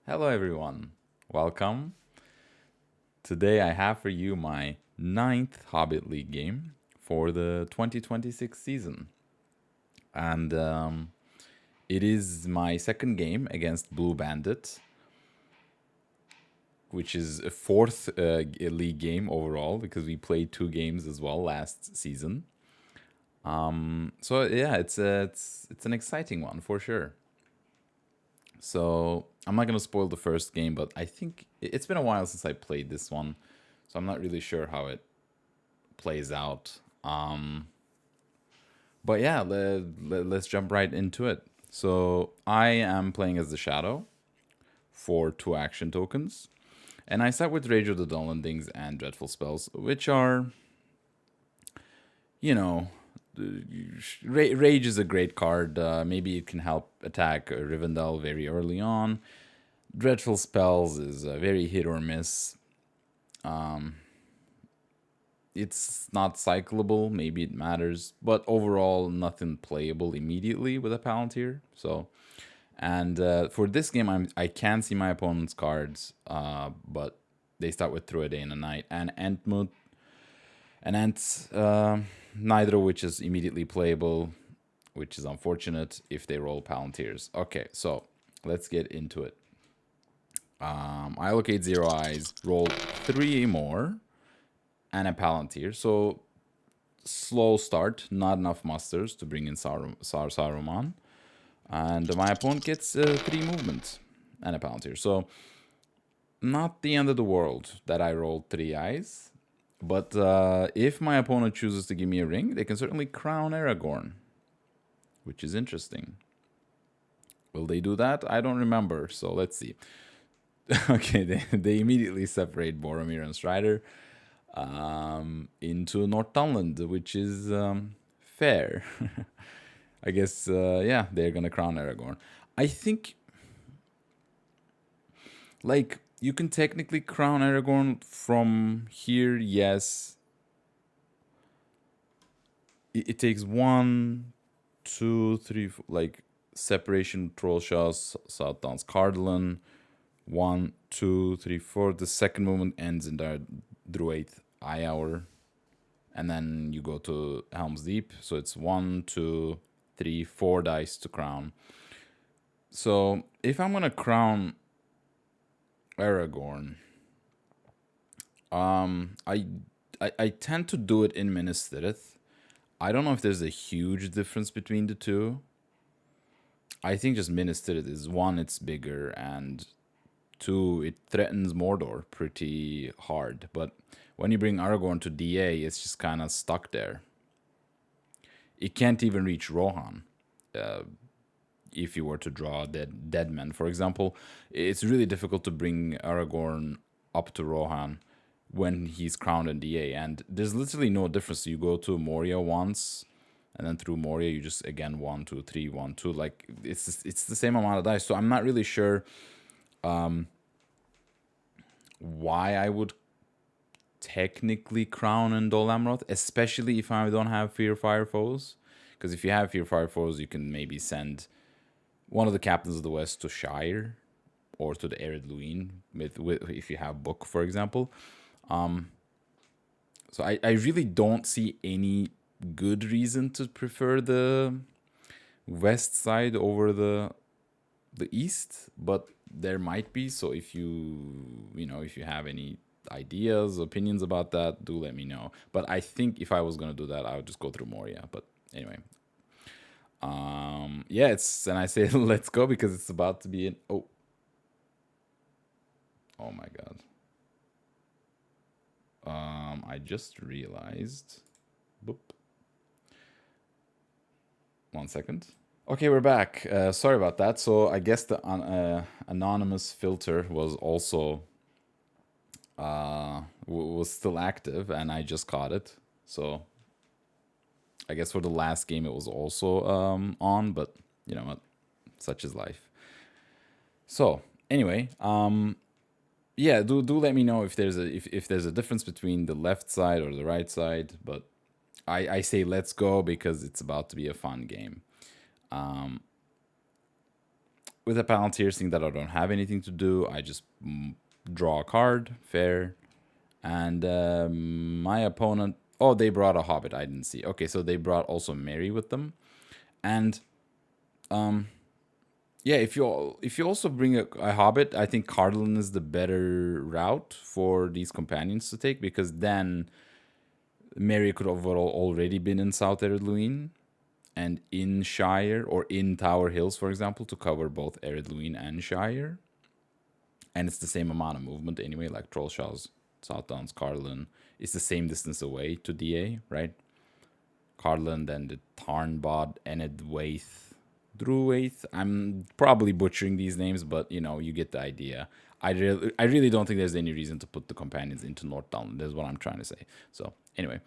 Hello, everyone. Welcome. Today, I have for you my ninth Hobbit League game for the 2026 season. And it is my second game against Blue Bandit, which is a fourth league game overall because we played two games as well last season. So yeah, it's an exciting one for sure. So I'm not gonna spoil the first game, but I think it's been a while since I played this one, so I'm not really sure how it plays out. But yeah, let's jump right into it. So I am playing as the Shadow for two action tokens, and I start with Rage of the Dullendings and Dreadful Spells, which are, you know, Rage is a great card. Maybe it can help attack Rivendell very early on. Dreadful Spells is very hit or miss. It's not cyclable. Maybe it matters, but overall, nothing playable immediately with a Palantir. So, and for this game, I can see my opponent's cards, but they start with Through a Day and a Night and Entmoot and Ent, neither of which is immediately playable, which is unfortunate if they roll Palantirs. Okay, so let's get into it. I allocate 0 eyes, roll 3 more, and a Palantir. So slow start, not enough musters to bring in Saruman. And my opponent gets 3 movement and a Palantir. So not the end of the world that I rolled 3 eyes. But if my opponent chooses to give me a ring, they can certainly crown Aragorn, which is interesting. Will they do that? I don't remember, so let's see. Okay, they immediately separate Boromir and Strider into Northumberland, which is fair. I guess, yeah, they're gonna crown Aragorn. I think, like, you can technically crown Aragorn from here, yes. It takes 1, 2, 3, like, separation, Trollshaw, South Downs, Cardolan. 1, 2, 3, 4. The second movement ends in the Druid Eye Hour, and then you go to Helm's Deep. So it's 1, 2, 3, 4 dice to crown. So if I'm gonna crown Aragorn, I tend to do it in Minas Tirith. I don't know if there's a huge difference between the two. I think just Minas Tirith is one, it's bigger, and two, it threatens Mordor pretty hard. But when you bring Aragorn to DA, it's just kind of stuck there. It can't even reach Rohan. If you were to draw dead men, for example, it's really difficult to bring Aragorn up to Rohan when he's crowned in DA, and there's literally no difference. You go to Moria once, and then through Moria you just again 1, 2, 3, 1, 2. Like it's the same amount of dice. So I'm not really sure why I would technically crown in Dol Amroth, especially if I don't have Fear Fire foes. Because if you have Fear Fire foes, you can maybe send one of the captains of the West to Shire or to the Ered Luin if you have Book, for example. So I really don't see any good reason to prefer the west side over the east, but there might be. So if if you have any ideas, opinions about that, do let me know. But I think if I was gonna do that, I would just go through Moria. But anyway, yeah, and I say let's go because it's about to be oh my god. I just realized. Boop. 1 second. Okay, we're back. Sorry about that. So I guess the anonymous filter was also was still active, and I just caught it. So I guess for the last game it was also on, but you know what, such is life. So anyway, yeah, do let me know if there's a difference between the left side or the right side. But I say let's go because it's about to be a fun game. with a Palantir, seeing that I don't have anything to do, I just draw a card, fair. And my opponent, oh, they brought a Hobbit. I didn't see. Okay, so they brought also Mary with them, and yeah, if you also bring a Hobbit, I think Carlin is the better route for these companions to take, because then Mary could have already been in South Eredluin and in Shire, or in Tower Hills, for example, to cover both Eredluin and Shire. And it's the same amount of movement anyway, like Trollshaw's, South Downs, Carlin. It's the same distance away to DA, right? Carlin, then the Tarnbod, Enedwaith, Druwaith. I'm probably butchering these names, but you get the idea. I really don't think there's any reason to put the companions into North Downland. That's what I'm trying to say. So anyway,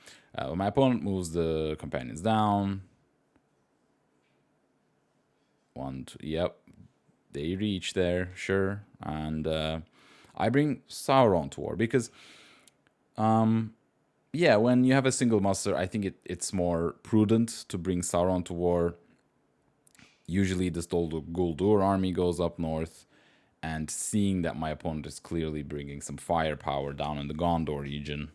my opponent moves the companions down. One, two, yep, they reach there, sure, and I bring Sauron to war because, yeah, when you have a single muster, I think it's more prudent to bring Sauron to war. Usually, this Dol Guldur army goes up north, and seeing that my opponent is clearly bringing some firepower down in the Gondor region,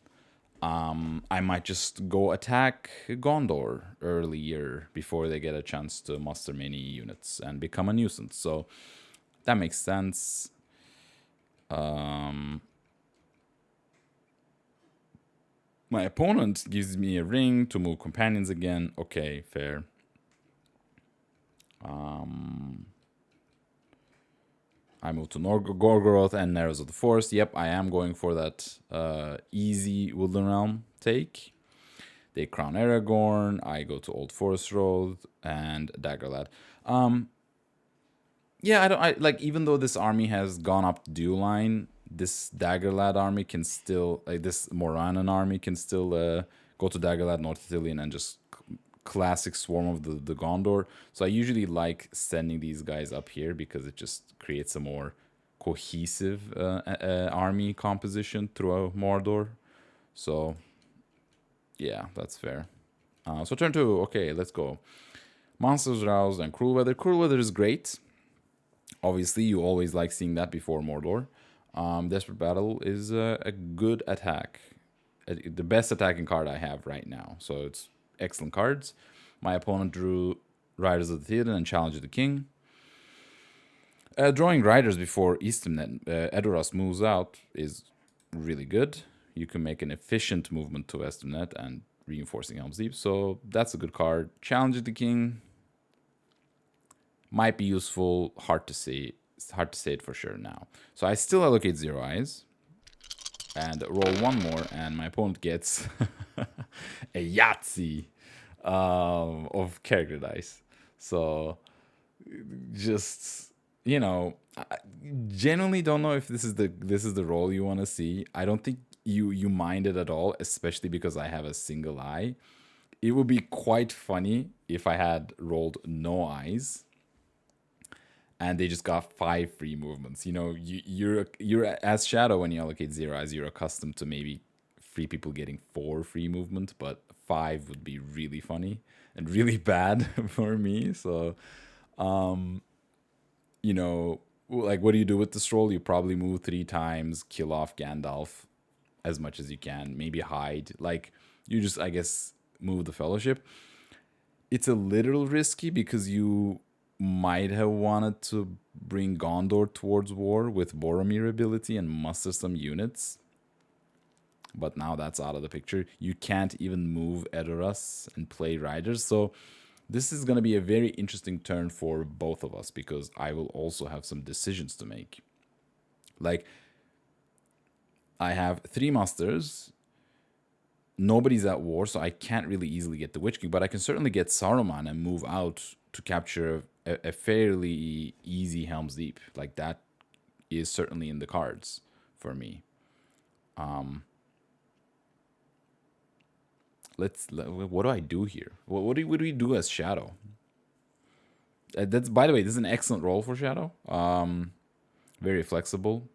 I might just go attack Gondor earlier before they get a chance to muster many units and become a nuisance. So that makes sense. My opponent gives me a ring to move companions again. Okay, fair. I move to Gorgoroth and Narrows of the Forest. Yep, I am going for that easy Woodland Realm take. They crown Aragorn. I go to Old Forest Road and Daggerlad. Yeah, I like, even though this army has gone up dual line, this Daggerlad army can still, like, this Moranan army can still go to Daggerlad, North Ithilien, and just classic swarm of the Gondor. So I usually like sending these guys up here because it just creates a more cohesive army composition throughout Mordor. So yeah, that's fair. So turn two. Okay, let's go. Monsters Roused and Cruel Weather. Cruel Weather is great. Obviously, you always like seeing that before Mordor. Desperate Battle is a good attack. The best attacking card I have right now. So it's excellent cards. My opponent drew Riders of the Theoden and Challenge of the King. Drawing Riders before Edoras moves out is really good. You can make an efficient movement to Estimnet and reinforcing Helm's Deep. So that's a good card. Challenge of the King might be useful. Hard to say. It's hard to say it for sure now. So I still allocate 0 eyes and roll one more, and my opponent gets a Yahtzee of character dice. So just, I genuinely don't know if this is the role you want to see. I don't think you mind it at all, especially because I have a single eye. It would be quite funny if I had rolled no eyes and they just got 5 free movements. You're as Shadow, when you allocate 0 eyes, you're accustomed to maybe free people getting 4 free movement, but 5 would be really funny and really bad for me. So, like, what do you do with this roll? You probably move 3 times, kill off Gandalf as much as you can, maybe hide. Like, you just, I guess, move the Fellowship. It's a little risky because you might have wanted to bring Gondor towards war with Boromir ability and muster some units. But now that's out of the picture. You can't even move Edoras and play Riders. So this is going to be a very interesting turn for both of us, because I will also have some decisions to make. Like, I have 3 musters. Nobody's at war, so I can't really easily get the Witch King, but I can certainly get Saruman and move out to capture a fairly easy Helm's Deep. Like, that is certainly in the cards for me. What do I do here? What do we do as Shadow? That's, by the way, this is an excellent role for Shadow. Very flexible.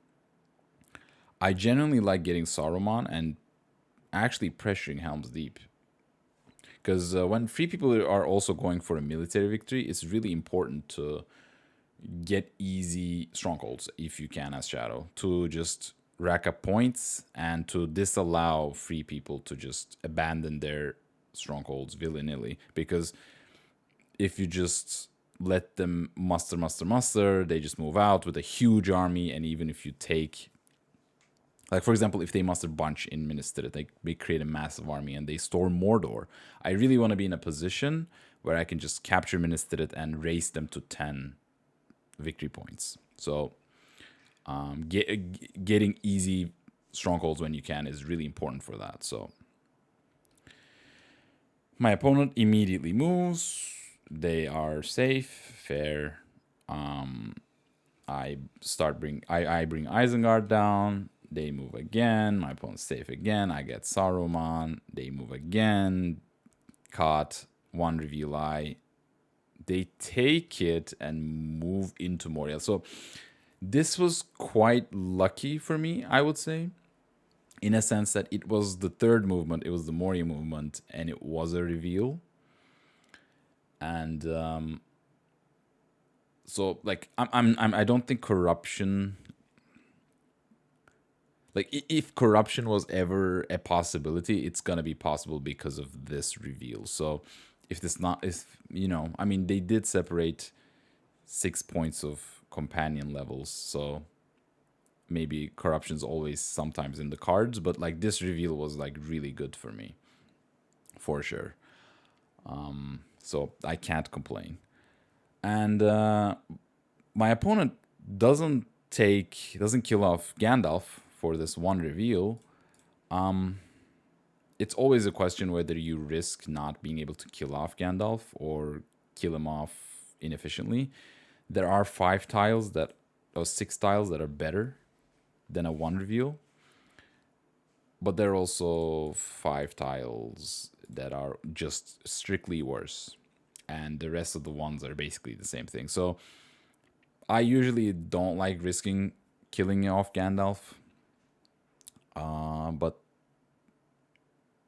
I genuinely like getting Saruman and actually pressuring Helm's Deep. Because when free people are also going for a military victory, it's really important to get easy strongholds if you can as Shadow, to just rack up points and to disallow free people to just abandon their strongholds willy-nilly. Because if you just let them muster, they just move out with a huge army. And even if you take, like, for example, if they muster bunch in Minas Tirith, they create a massive army and they storm Mordor. I really want to be in a position where I can just capture Minas Tirith and raise them to 10 victory points. So getting easy strongholds when you can is really important for that. So my opponent immediately moves. They are safe, fair. I bring Isengard down. They move again. My opponent's safe again. I get Saruman. They move again. Caught. One reveal eye. They take it and move into Moria. So this was quite lucky for me, I would say, in a sense that it was the third movement. It was the Moria movement, and it was a reveal. And so, like, I don't think corruption. Like, if corruption was ever a possibility, it's gonna be possible because of this reveal. So, I mean, they did separate 6 points of companion levels, so maybe corruption's always sometimes in the cards. But like, this reveal was like really good for me, for sure. So I can't complain. And my opponent doesn't kill off Gandalf for this one reveal. It's always a question whether you risk not being able to kill off Gandalf or kill him off inefficiently. There are 6 tiles that are better than a one reveal, but there are also 5 tiles that are just strictly worse, and the rest of the ones are basically the same thing. So I usually don't like risking killing off Gandalf, but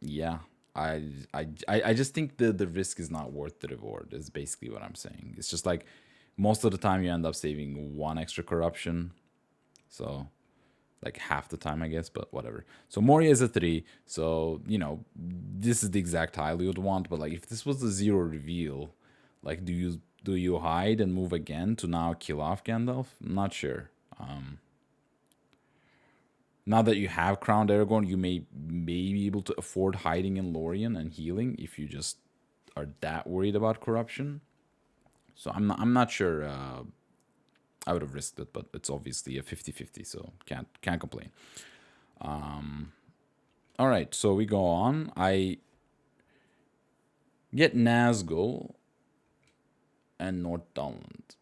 yeah, I just think the risk is not worth the reward, is basically what I'm saying. It's just like, most of the time you end up saving 1 extra corruption, so like half the time, I guess, but whatever. So Moria is a 3, so this is the exact tile you would want. But like, if this was the 0 reveal, like, do you hide and move again to now kill off Gandalf? I'm not sure. Now that you have crowned Aragorn, you may be able to afford hiding in Lorien and healing if you just are that worried about corruption. So I'm not sure. I would have risked it, but it's obviously a 50-50, so can't complain. All right, so we go on. I get Nazgul and North Dunland.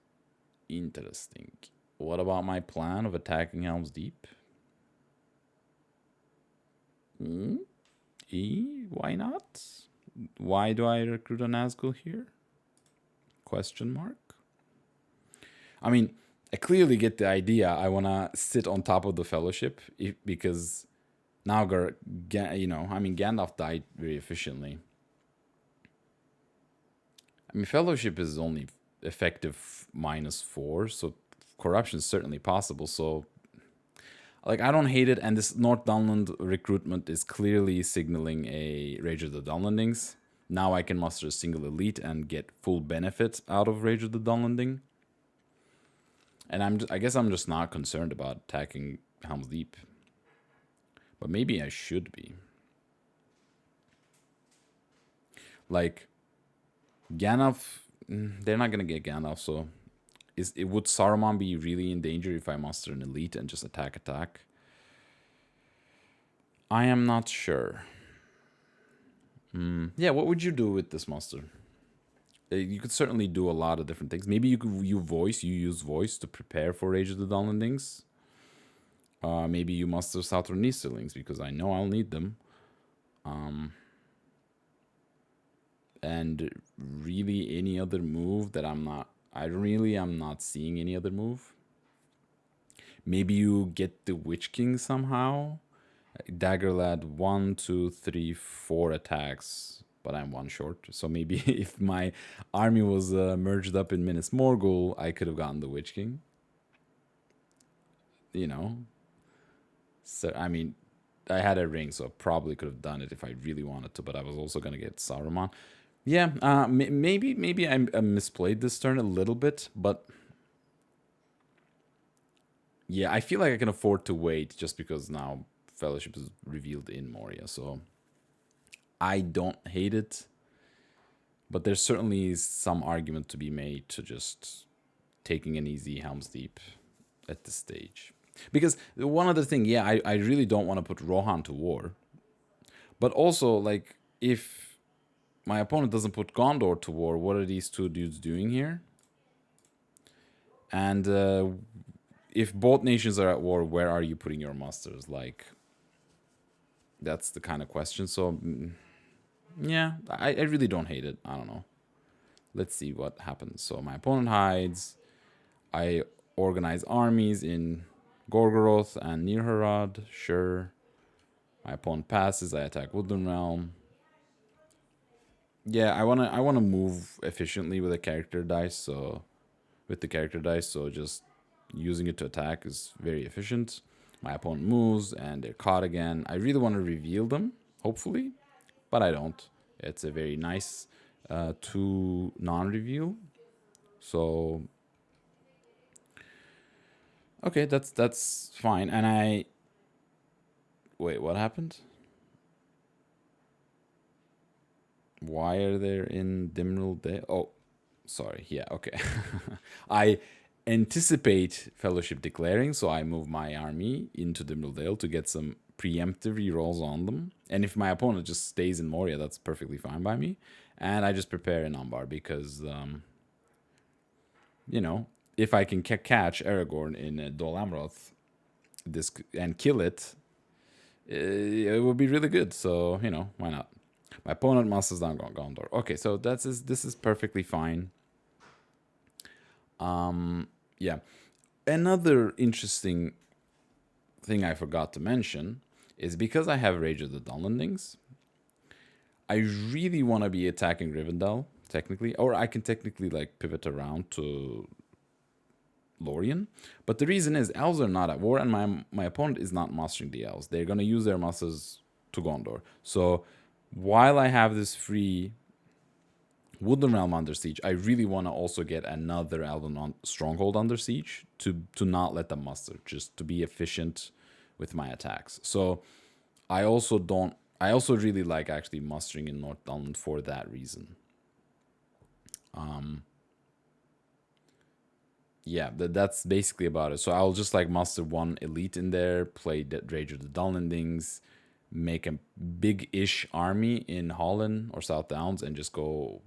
Interesting. What about my plan of attacking Helm's Deep? Why not? Why do I recruit a Nazgul here? Question mark. I mean, I clearly get the idea. I want to sit on top of the Fellowship because now, Gandalf died very efficiently. I mean, Fellowship is only effective -4, so corruption is certainly possible. So, like, I don't hate it. And this North Dunland recruitment is clearly signaling a Rage of the Dunlandings. Now I can muster a single elite and get full benefit out of Rage of the Dunlanding. And I guess I'm just not concerned about attacking Helm's Deep. But maybe I should be. Like, Gandalf, they're not going to get Gandalf, so would Saruman be really in danger if I muster an elite and just attack? I am not sure. Yeah, what would you do with this muster? You could certainly do a lot of different things. Maybe you use voice to prepare for Rage of the Dunlandings. Maybe you muster Southern Easterlings, because I know I'll need them. And really, any other move that I'm not seeing any other move. Maybe you get the Witch King somehow. Dagger Lad 1, 2, 3, 4 attacks but I'm one short. So maybe if my army was merged up in Minas Morgul, I could have gotten the Witch King. You know, so I mean, I had a ring, so I probably could have done it if I really wanted to. But I was also gonna get Saruman. Yeah, maybe I misplayed this turn a little bit, but yeah, I feel like I can afford to wait just because now Fellowship is revealed in Moria, so I don't hate it, but there's certainly some argument to be made to just taking an easy Helm's Deep at this stage. Because one other thing, yeah, I really don't want to put Rohan to war, but also, like, if my opponent doesn't put Gondor to war, what are these two dudes doing here? And if both nations are at war, where are you putting your musters? Like, that's the kind of question. So, yeah, I really don't hate it. I don't know. Let's see what happens. So my opponent hides. I organize armies in Gorgoroth and Nirharad. Sure. My opponent passes. I attack Woodland Realm. Yeah, I wanna move efficiently with a character dice. So with the character dice, so just using it to attack is very efficient. My opponent moves and they're caught again. I really want to reveal them, hopefully, but I don't. It's a very nice 2 non-reveal. So okay, that's fine. And I wait, what happened? Why are they in Dimril Dale? Oh, sorry. Yeah, okay. I anticipate Fellowship declaring, so I move my army into Dimril Dale to get some preemptive rerolls on them. And if my opponent just stays in Moria, that's perfectly fine by me. And I just prepare an Umbar because, you know, if I can catch Aragorn in Dol Amroth this and kill it, it would be really good. So, you know, why not? My opponent musters down Gondor. Okay, so this is perfectly fine. Yeah. Another interesting thing I forgot to mention is because I have Rage of the Dunlendings, I really want to be attacking Rivendell, technically, or I can technically like pivot around to Lorien. But the reason is elves are not at war, and my opponent is not mustering the elves. They're gonna use their musters to Gondor. So while I have this free Woodland Realm under siege, I really want to also get another Elven stronghold under siege to not let them muster, just to be efficient with my attacks. So I also don't. I also really like actually mustering in North Dunland for that reason. Yeah, that's basically about it. So I'll just like muster one elite in there, play Rage of the Dunlendings, make a big-ish army in Holland or South Downs, and just go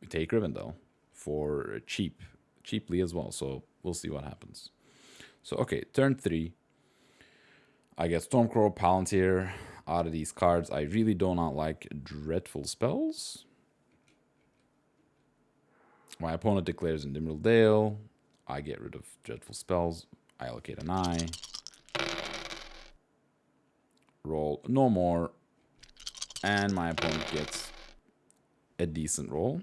take Rivendell for cheaply as well. So we'll see what happens. So okay, turn 3. I get Stormcrow, Palantir out of these cards. I really do not like Dreadful Spells. My opponent declares in Dimril Dale. I get rid of Dreadful Spells. I allocate an eye. Roll no more. And my opponent gets a decent roll.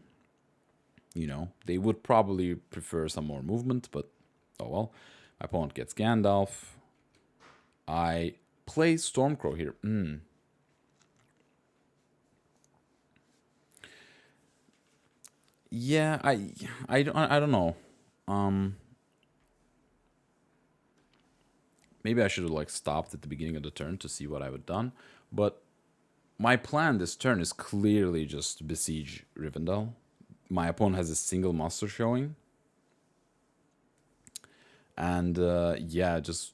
You know, they would probably prefer some more movement, but oh well. My opponent gets Gandalf. I play Stormcrow here. Yeah, I don't know. Maybe I should have like stopped at the beginning of the turn to see what I would have done. But my plan this turn is clearly just besiege Rivendell. My opponent has a single muster showing. And yeah, just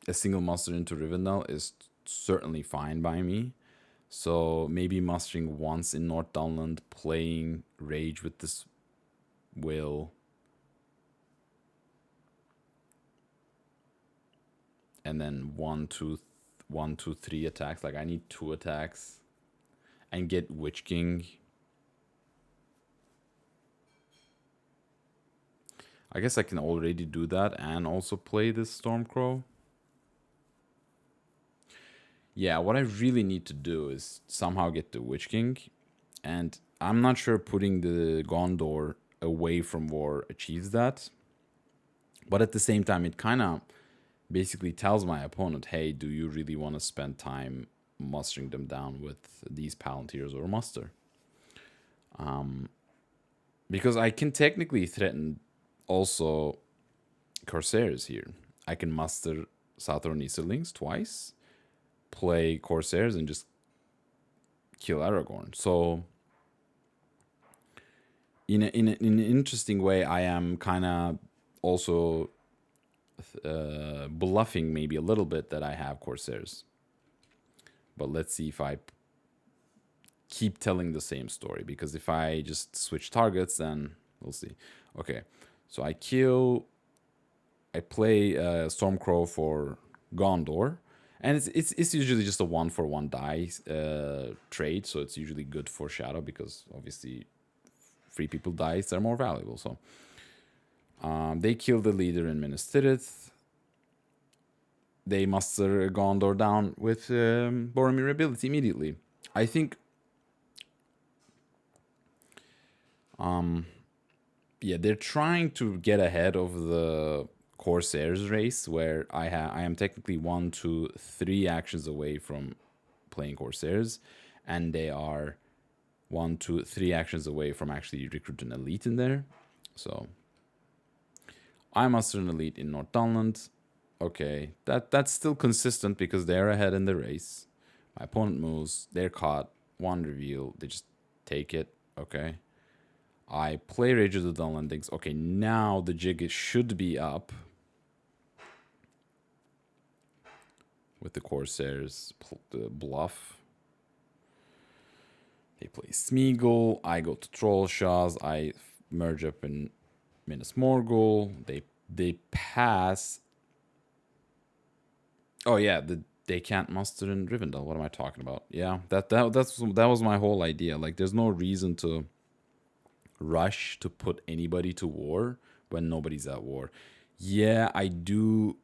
a single muster into Rivendell is certainly fine by me. So maybe mustering once in North Dunland, playing Rage with this will. And then 1, 2, 3 attacks. Like I need 2 attacks. And get Witch King. I guess I can already do that and also play this Stormcrow. Yeah, what I really need to do is somehow get the Witch King, and I'm not sure putting the Gondor away from war achieves that. But at the same time, it kind of basically tells my opponent, hey, do you really want to spend time mustering them down with these Palantirs or muster? Because I can technically threaten also Corsairs here. I can muster Southern Easterlings twice, play Corsairs, and just kill Aragorn. So, in an interesting way, I am kind of also bluffing maybe a little bit that I have Corsairs. But let's see if I keep telling the same story, because if I just switch targets, then we'll see. Okay, so I play Stormcrow for Gondor, and it's usually just a 1-for-1 die trade, so it's usually good for Shadow because obviously free people dice are more valuable. So they kill the leader in Minas Tirith. They muster Gondor down with Boromir ability immediately. I think yeah, they're trying to get ahead of the Corsairs race, where I am technically 1, 2, 3 actions away from playing Corsairs, and they are 1, 2, 3 actions away from actually recruiting an elite in there. So I muster an elite in North Dunland. Okay, that's still consistent because they're ahead in the race. My opponent moves, they're caught, one reveal, they just take it. Okay. I play Rage of the Dunlandings. Okay, now the jig should be up with the Corsairs the bluff. They play Smeagol. I go to Trollshaws. I merge up in Minas Morgul. They pass. Oh yeah, they can't muster in Rivendell. What am I talking about? Yeah, that was my whole idea. Like, there's no reason to rush to put anybody to war when nobody's at war. Yeah, I do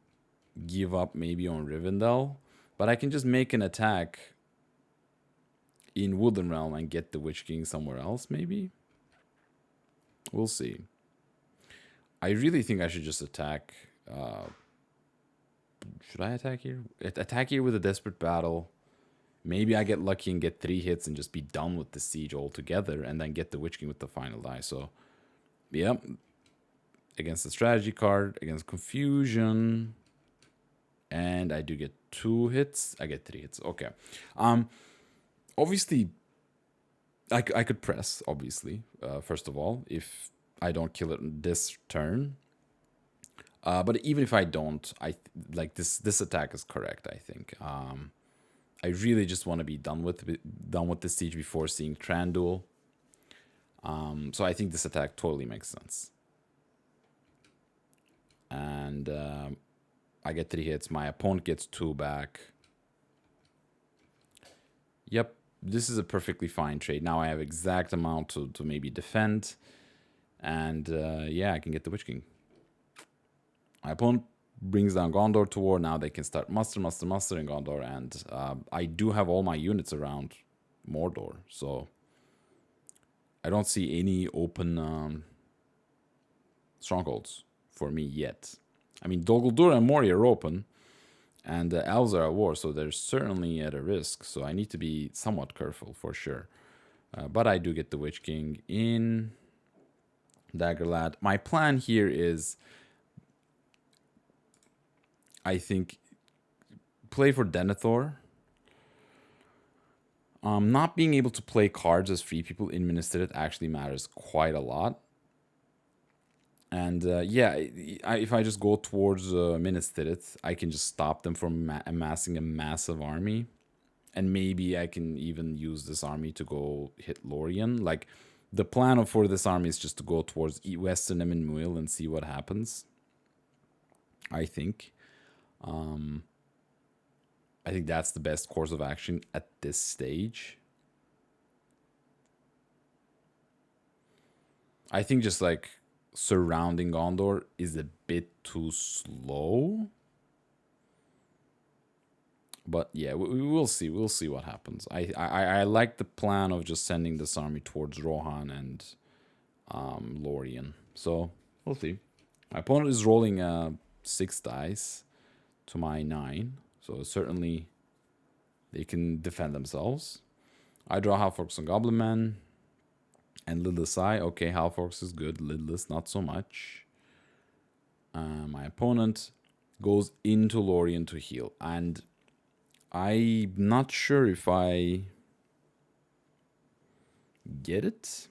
give up maybe on Rivendell, but I can just make an attack in Woodland Realm and get the Witch King somewhere else, maybe? We'll see. I really think I should just attack. Should I attack here? Attack here with a Desperate Battle. Maybe I get lucky and get 3 hits and just be done with the siege altogether, and then get the Witch King with the final die. So, yep. Against the strategy card, against confusion. And I do get 2 hits. I get 3 hits. Okay. Obviously, I could press, obviously, first of all, if I don't kill it this turn. But even if I don't, like this attack is correct, I think. I really just want to be done with the siege before seeing Tranduil. So I think this attack totally makes sense. And I get 3 hits. My opponent gets 2 back. Yep, this is a perfectly fine trade. Now I have exact amount to maybe defend. And yeah, I can get the Witch King. My opponent brings down Gondor to war. Now they can start muster in Gondor. And I do have all my units around Mordor. So I don't see any open strongholds for me yet. I mean, Dol Guldur and Moria are open. And the elves are at war, so they're certainly at a risk. So I need to be somewhat careful for sure. But I do get the Witch King in Daggerlad. My plan here is, I think, play for Denethor. Not being able to play cards as free people in Minas Tirith actually matters quite a lot. And yeah, if I just go towards Minas Tirith, I can just stop them from amassing a massive army. And maybe I can even use this army to go hit Lorien. Like, the plan for this army is just to go towards Western Emin Muil and see what happens. I think. I think that's the best course of action at this stage. I think just like surrounding Gondor is a bit too slow. But yeah, we will see. We'll see what happens. I like the plan of just sending this army towards Rohan and Lorien. So we'll see. My opponent is rolling 6 dice to my 9, so certainly they can defend themselves. I draw Halforks and Goblin Man and Lidless Eye. Okay, Halforks is good. Lidless, not so much. My opponent goes into Lorien to heal, and I'm not sure if I get it.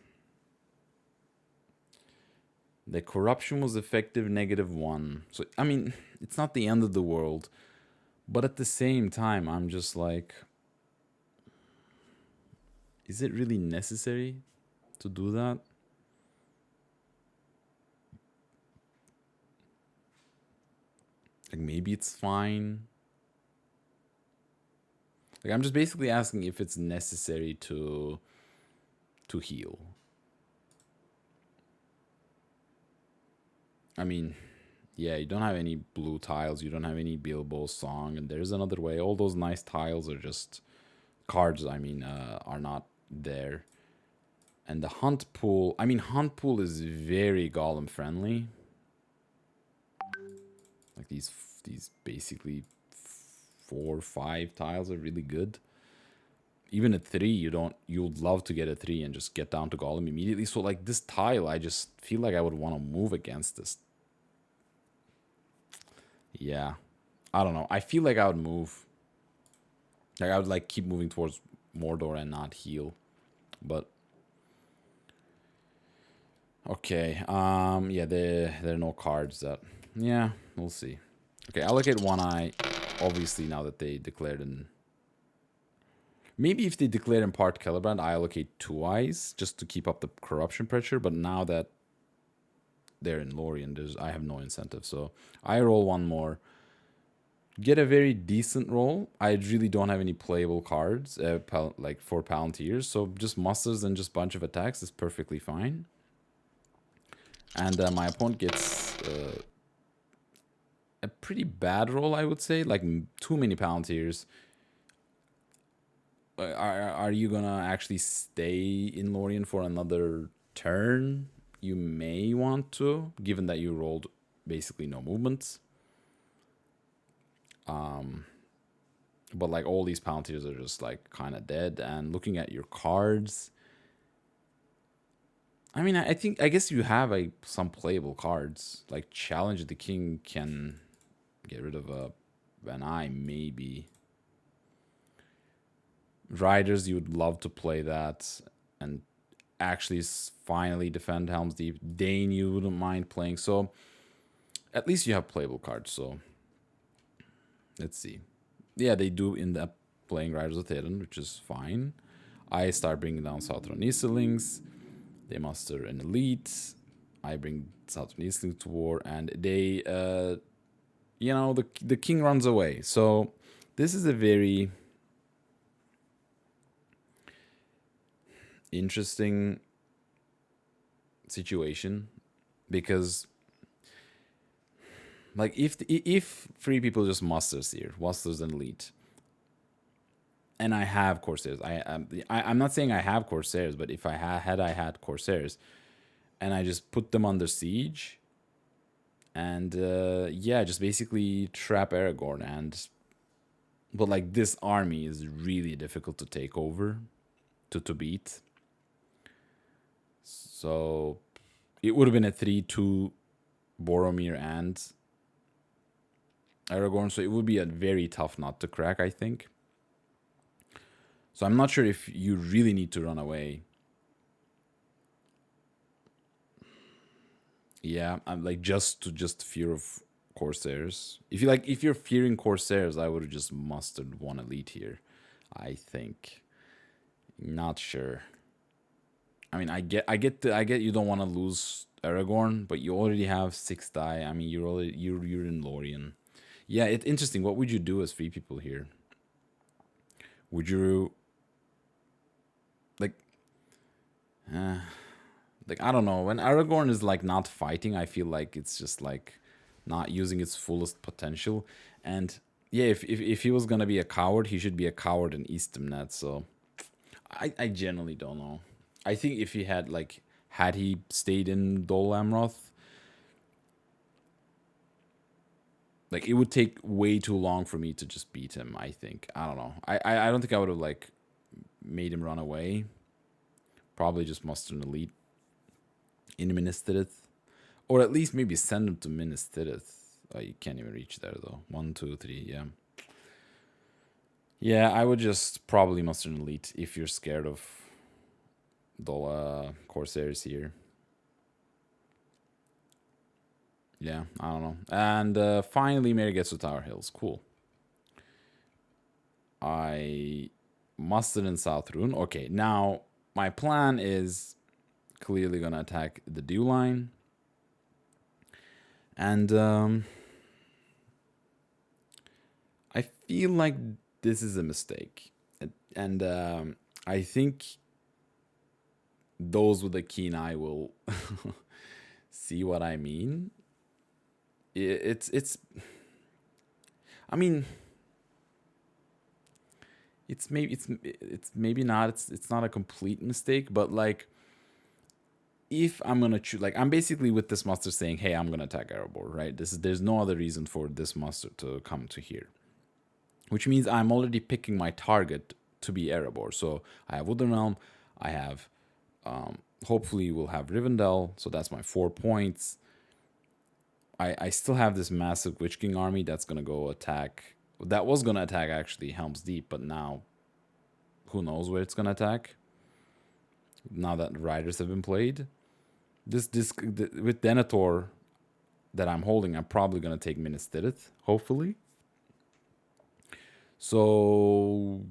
The corruption was effective -1. So, I mean, it's not the end of the world. But at the same time, I'm just like, is it really necessary to do that? Like, maybe it's fine. Like, I'm just basically asking if it's necessary to heal. I mean, yeah, you don't have any blue tiles, you don't have any Bilbo song, and there's another way. All those nice tiles are just cards, I mean, are not there. And the hunt pool, I mean, hunt pool is very golem friendly. Like these basically 4 or 5 tiles are really good. Even at 3, you'd love to get a 3 and just get down to golem immediately. So like this tile, I just feel like I would want to move against this. Yeah, I don't know. I feel like I would move. Like I would like keep moving towards Mordor and not heal. But okay, yeah, there are no cards that. Yeah, we'll see. Okay, allocate 1 eye. Obviously, now that they declared in. Maybe if they declared in part Celebrand, I allocate 2 eyes just to keep up the corruption pressure. But now that they're in Lorien, I have no incentive. So I roll 1 more. Get a very decent roll. I really don't have any playable cards, like for Palantirs. So just musters and just bunch of attacks is perfectly fine. And my opponent gets a pretty bad roll, I would say. Like too many Palantirs. Are you gonna actually stay in Lorien for another turn? You may want to, given that you rolled basically no movements. But like all these Palantirs are just like kind of dead. And looking at your cards, I mean, I guess you have some playable cards. Like Challenge the King can get rid of an eye, maybe. Riders, you would love to play that and actually finally defend Helm's Deep. Dane, you wouldn't mind playing. So at least you have playable cards. So let's see. Yeah, they do end up playing Riders of Theoden, which is fine. I start bringing down Southron Easterlings. They muster an elite. I bring Southern Eastlings to war, and they, you know, the king runs away. So this is a very interesting situation because, like, if 3 people just musters here, musters an elite, and I have Corsairs, I'm not saying I have Corsairs, but if I had Corsairs, and I just put them under siege, and yeah, just basically trap Aragorn, but like this army is really difficult to take over, to beat. So it would have been a 3-2 Boromir and Aragorn, so it would be a very tough nut to crack, I think. So I'm not sure if you really need to run away. Yeah, I'm like just fear of Corsairs. If you're fearing Corsairs, I would have just mustered 1 elite here, I think. Not sure. I mean, I get you don't want to lose Aragorn, but you already have 6 die. I mean, you're in Lorien. Yeah, it's interesting. What would you do as 3 people here? Would you like I don't know, when Aragorn is like not fighting, I feel like it's just like not using its fullest potential. And Yeah, if he was gonna be a coward, he should be a coward in Eastamnet. So I generally don't know. I think if he had like had he stayed in Dol Amroth, like it would take way too long for me to just beat him. I think I don't know. I don't think I would have like made him run away. Probably just muster an elite in Minas Tirith, or at least maybe send him to Minas Tirith. You can't even reach there though. One, two, three. Yeah. Yeah, I would just probably muster an elite if you're scared of Dola Corsairs here. Yeah, I don't know. And finally, Mary gets to Tower Hills. Cool. I mustered in South Rune. Okay, now my plan is clearly gonna attack the Dew line. And I feel like this is a mistake. And I think those with a keen eye will see what I mean. It's I mean it's maybe not it's not a complete mistake, but like if I'm gonna choose, like I'm basically with this muster saying, hey, I'm gonna attack Erebor, right? There's no other reason for this muster to come to here, which means I'm already picking my target to be Erebor. So I have Wooden Realm, I have hopefully we'll have Rivendell, so that's my 4 points. I still have this massive Witch King army that's gonna go attack. That was gonna attack actually Helm's Deep, but now who knows where it's gonna attack? Now that riders have been played, this with Denethor that I'm holding, I'm probably gonna take Minas Tirith, hopefully. So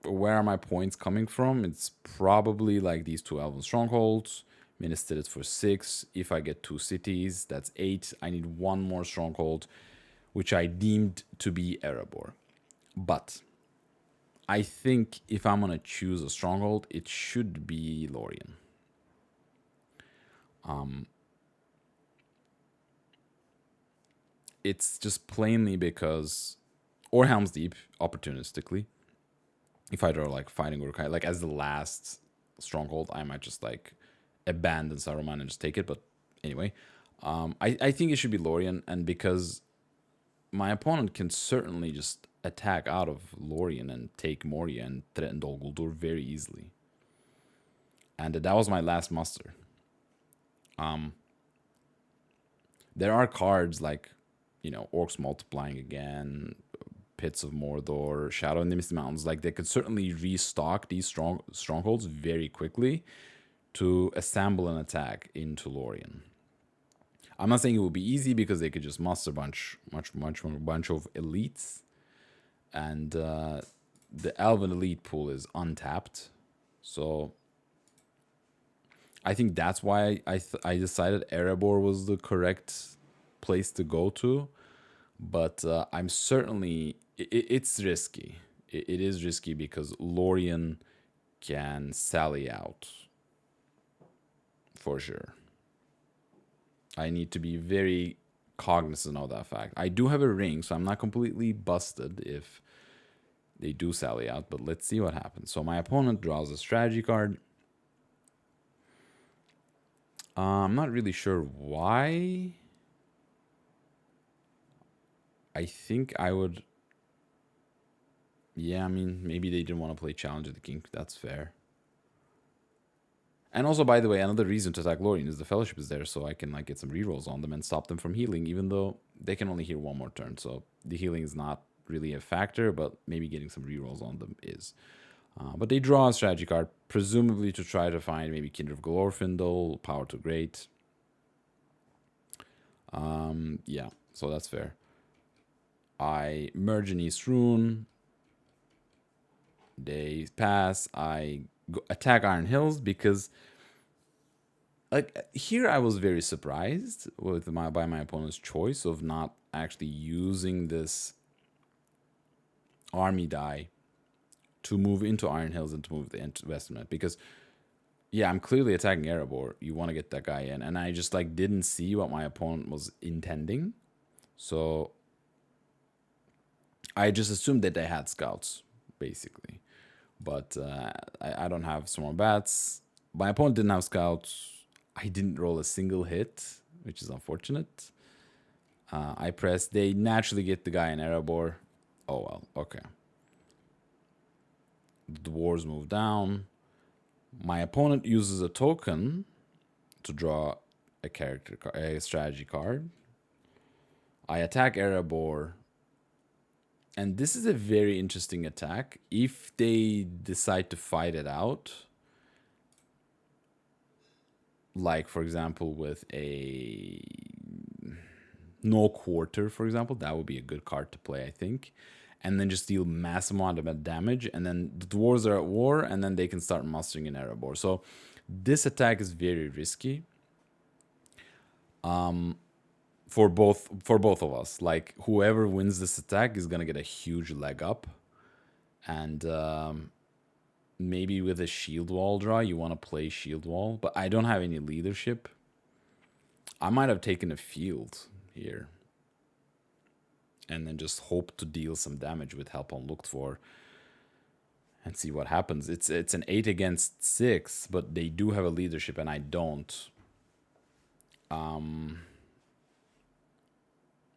where are my points coming from? It's probably like these two Elven strongholds. Minas Tirith for 6. If I get 2 cities, that's 8. I need 1 more stronghold, which I deemed to be Erebor. But I think if I'm gonna choose a stronghold, it should be Lorien. It's just plainly because, or Helm's Deep, opportunistically. If I draw like Fighting Uruk-hai, like as the last stronghold, I might just like abandon Saruman and just take it. But anyway, I think it should be Lorien, and because my opponent can certainly just attack out of Lorien and take Moria and threaten Dol Guldur very easily. And that was my last muster. There are cards like, Orcs Multiplying Again, Pits of Mordor, Shadow in the Misty Mountains. Like they could certainly restock these strongholds very quickly to assemble an attack into Lorien. I'm not saying it will be easy because they could just muster a bunch of elites, and the Elven elite pool is untapped. So I think that's why I decided Erebor was the correct place to go to. But I'm certainly it's risky. It is risky because Lorien can sally out for sure. I need to be very cognizant of that fact. I do have a ring, so I'm not completely busted if they do sally out, but let's see what happens. So my opponent draws a strategy card. I'm not really sure why. I think I would... Yeah, I mean, maybe they didn't want to play Challenge of the King. That's fair. And also, by the way, another reason to attack Lorien is the Fellowship is there, so I can like get some rerolls on them and stop them from healing, even though they can only heal 1 more turn. So the healing is not really a factor, but maybe getting some rerolls on them is. But they draw a strategy card, presumably to try to find maybe Kindred of Glorfindel, Power to Great. Yeah, so that's fair. I merge in East Rune. They pass. I attack Iron Hills because, like, here I was very surprised by my opponent's choice of not actually using this army die to move into Iron Hills and to move the investment, because yeah, I'm clearly attacking Erebor. You want to get that guy in, and I just like didn't see what my opponent was intending. So I just assumed that they had scouts, basically. But I don't have small bats. My opponent didn't have scouts. I didn't roll a single hit, which is unfortunate. I press. They naturally get the guy in Erebor. Oh well, okay. The dwarves move down. My opponent uses a token to draw a strategy card. I attack Erebor, and this is a very interesting attack. If they decide to fight it out, like for example with a no quarter, for example, that would be a good card to play, I think. And then just deal mass amount of damage, and then the dwarves are at war, and then they can start mustering in Erebor. So this attack is very risky. For both of us. Like whoever wins this attack is gonna get a huge leg up, and maybe with a shield wall draw, you want to play shield wall. But I don't have any leadership. I might have taken a field here, and then just hope to deal some damage with help unlooked for, and see what happens. It's an 8 against 6, but they do have a leadership, and I don't.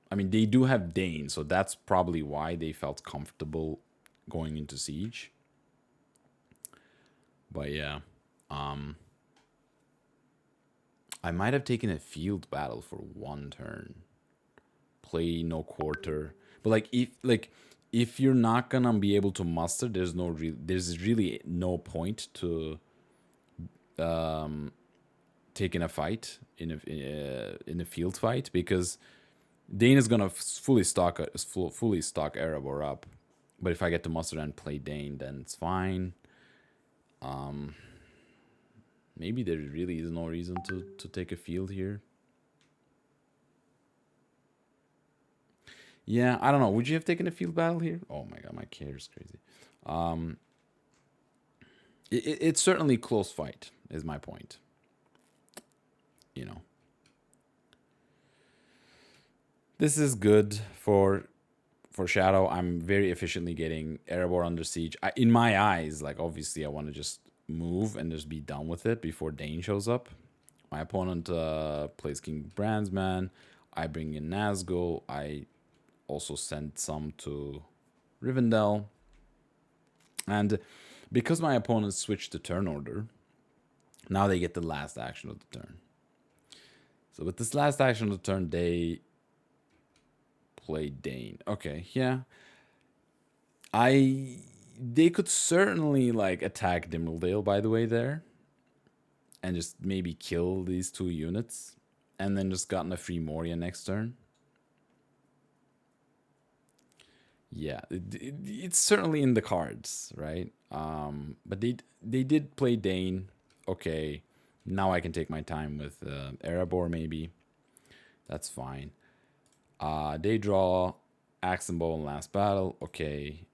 I mean, they do have Dane, so that's probably why they felt comfortable going into siege. But yeah, I might have taken a field battle for one turn, play no quarter. But if you're not gonna be able to muster, there's really no point to taking a fight in a field fight, because Dane is gonna fully stock Erebor up. But if I get to muster and play Dane, then it's fine. Maybe there really is no reason to take a field here. Yeah, I don't know. Would you have taken a field battle here? Oh my god, my care is crazy. It's certainly close fight, is my point. You know. This is good for Shadow. I'm very efficiently getting Erebor under siege. In my eyes, like obviously I want to just move and just be done with it before Dane shows up. My opponent plays King Brandsman. I bring in Nazgul. I also send some to Rivendell. And because my opponent switched the turn order, now they get the last action of the turn. So with this last action of the turn, they play Dane. Okay, yeah. They could certainly like attack Dimmeldale, by the way, there, and just maybe kill these 2 units, and then just gotten a free Moria next turn. Yeah, it's certainly in the cards, right? But they did play Dane. Okay, now I can take my time with Erebor, maybe. That's fine. They draw Axe and Bow in last battle. Okay,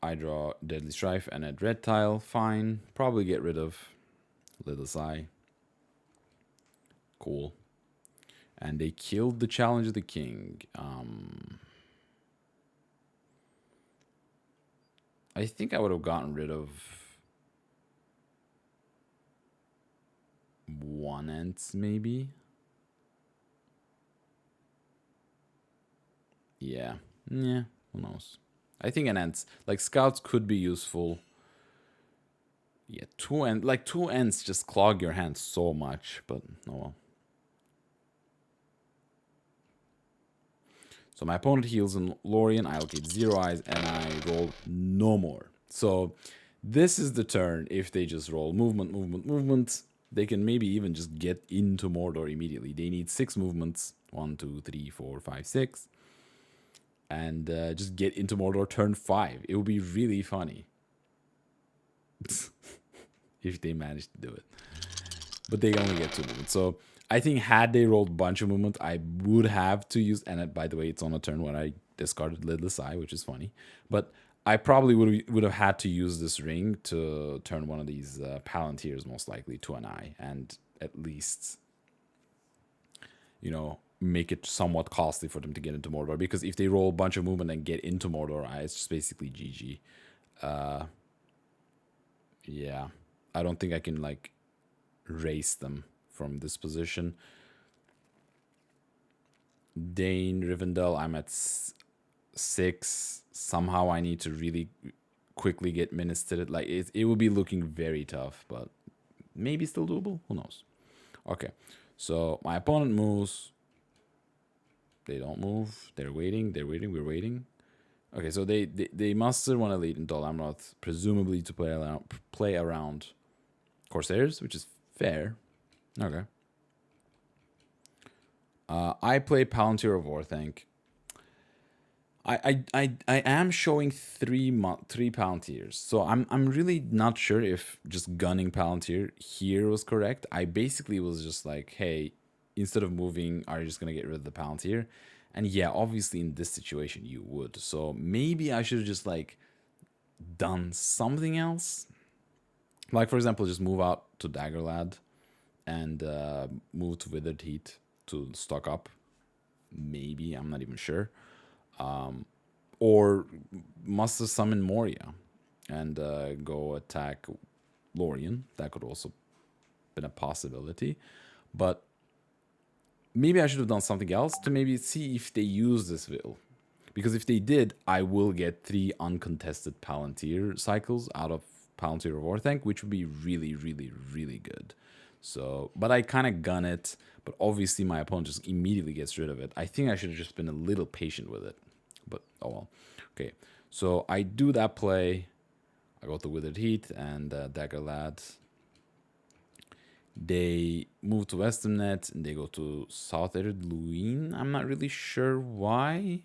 I draw Deadly Strife and a Dread Tile. Fine. Probably get rid of Little Eye. Cool. And they killed the Challenge of the King. I think I would have gotten rid of 1 Ents, maybe. Yeah. Yeah. Who knows? I think an Ents, like scouts, could be useful. Yeah, 2 Ents just clog your hands so much, but oh well. So my opponent heals in Lorien, I allocate 0 eyes, and I roll no more. So this is the turn. If they just roll movement, they can maybe even just get into Mordor immediately. They need 6 movements. 1, 2, 3, 4, 5, 6. And just get into Mordor turn 5. It would be really funny. If they manage to do it. But they only get 2 movements. So I think had they rolled a bunch of movement, I would have to use, and by the way, it's on a turn when I discarded Lidless Eye, which is funny. But I probably would have had to use this ring to turn one of these Palantirs most likely to an eye, and at least, make it somewhat costly for them to get into Mordor. Because if they roll a bunch of movement and get into Mordor, it's just basically GG. Yeah, I don't think I can like race them from this position. Dane, Rivendell, I'm at 6. Somehow I need to really quickly get ministered. Like it would be looking very tough, but maybe still doable. Who knows? Okay, so my opponent moves. They don't move. They're waiting. They're waiting. We're waiting. Okay, so they muster one elite in Dol Amroth, presumably to play around Corsairs, which is fair. Okay. I play Palantir of Orthanc. I am showing three Palantirs, so I'm really not sure if just gunning Palantir here was correct. I basically was just like, hey, instead of moving, are you just gonna get rid of the Palantir? And yeah, obviously in this situation you would. So maybe I should have just like done something else. Like for example, just move out to Daggerlad and move to Withered Heat to stock up. Maybe, I'm not even sure. Or muster summon Moria and go attack Lorien. That could also been a possibility. But maybe I should have done something else to maybe see if they use this will. Because if they did, I will get 3 uncontested Palantir cycles out of Palantir of Orthanc, which would be really, really, really good. So, but I kind of gun it, but obviously my opponent just immediately gets rid of it. I think I should have just been a little patient with it, but oh well. Okay, so I do that play. I go to Withered Heat and Dagger Lad. They move to Westernnet and they go to South Ered Luin. I'm not really sure why.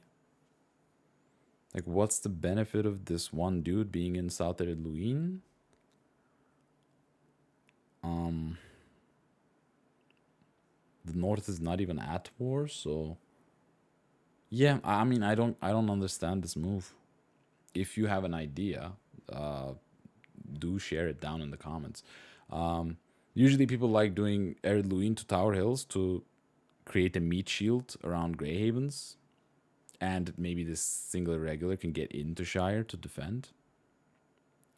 Like, what's the benefit of this one dude being in South Ered Luin? The North is not even at war, so yeah. I mean, I don't understand this move. If you have an idea, do share it down in the comments. Usually, people like doing Ered Luin to Tower Hills to create a meat shield around Grey Havens, and maybe this single regular can get into Shire to defend.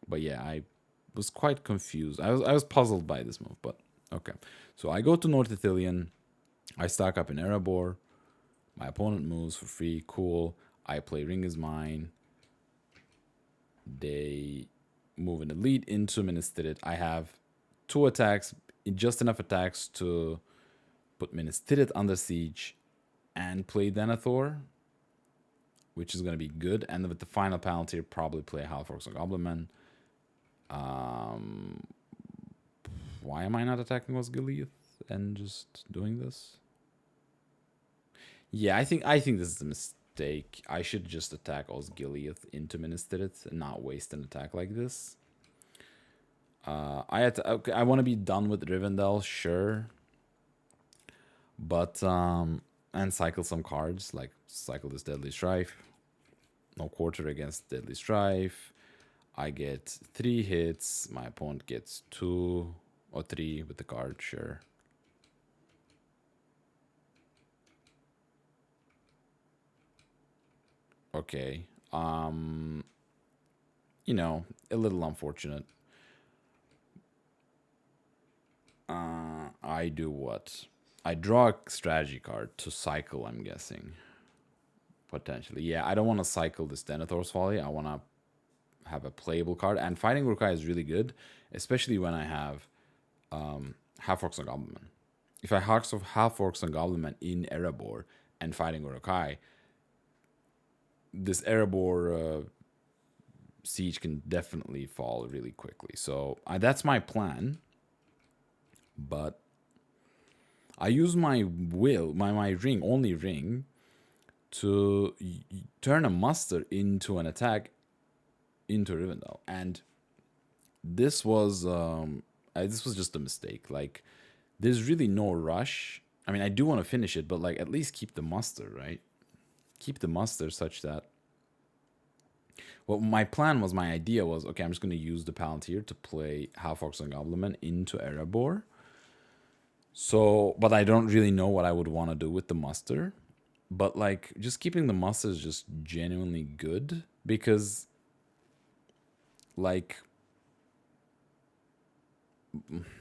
But yeah, I was quite confused. I was puzzled by this move, but okay. So I go to North Ithilien. I stock up in Erebor. My opponent moves for free. Cool. I play Ring is Mine. They move an elite into Minas Tirith. I have 2 attacks, just enough attacks to put Minas Tirith under siege and play Denethor, which is going to be good. And with the final Palantir, probably play Halforks and Goblinman. Why am I not attacking Osgiliath and just doing this? Yeah, I think this is a mistake. I should just attack Osgiliath into Minas Tirith and not waste an attack like this. I want to be done with Rivendell, sure. But and cycle some cards, like cycle this Deadly Strife. No quarter against Deadly Strife. I get 3 hits. My opponent gets 2 or 3 with the card, sure. Okay. You know, a little unfortunate. I do what? I draw a strategy card to cycle, I'm guessing. Potentially. Yeah, I don't want to cycle this Denethor's Folly. I want to have a playable card. And Fighting Uruk-hai is really good, especially when I have Half-Orcs and Goblinmen. If I Half-Orcs and Goblinmen in Erebor and Fighting Uruk-hai, this Erebor siege can definitely fall really quickly. So that's my plan. But I use my my ring, only ring, to turn a muster into an attack into Rivendell. And this was just a mistake. Like, there's really no rush. I mean, I do want to finish it, but like at least keep the muster, right? Keep the muster such that. Well, my idea was, okay, I'm just going to use the Palantir to play Half-Orcs and Goblinmen into Erebor. So, but I don't really know what I would want to do with the muster. But like, just keeping the muster is just genuinely good because, like,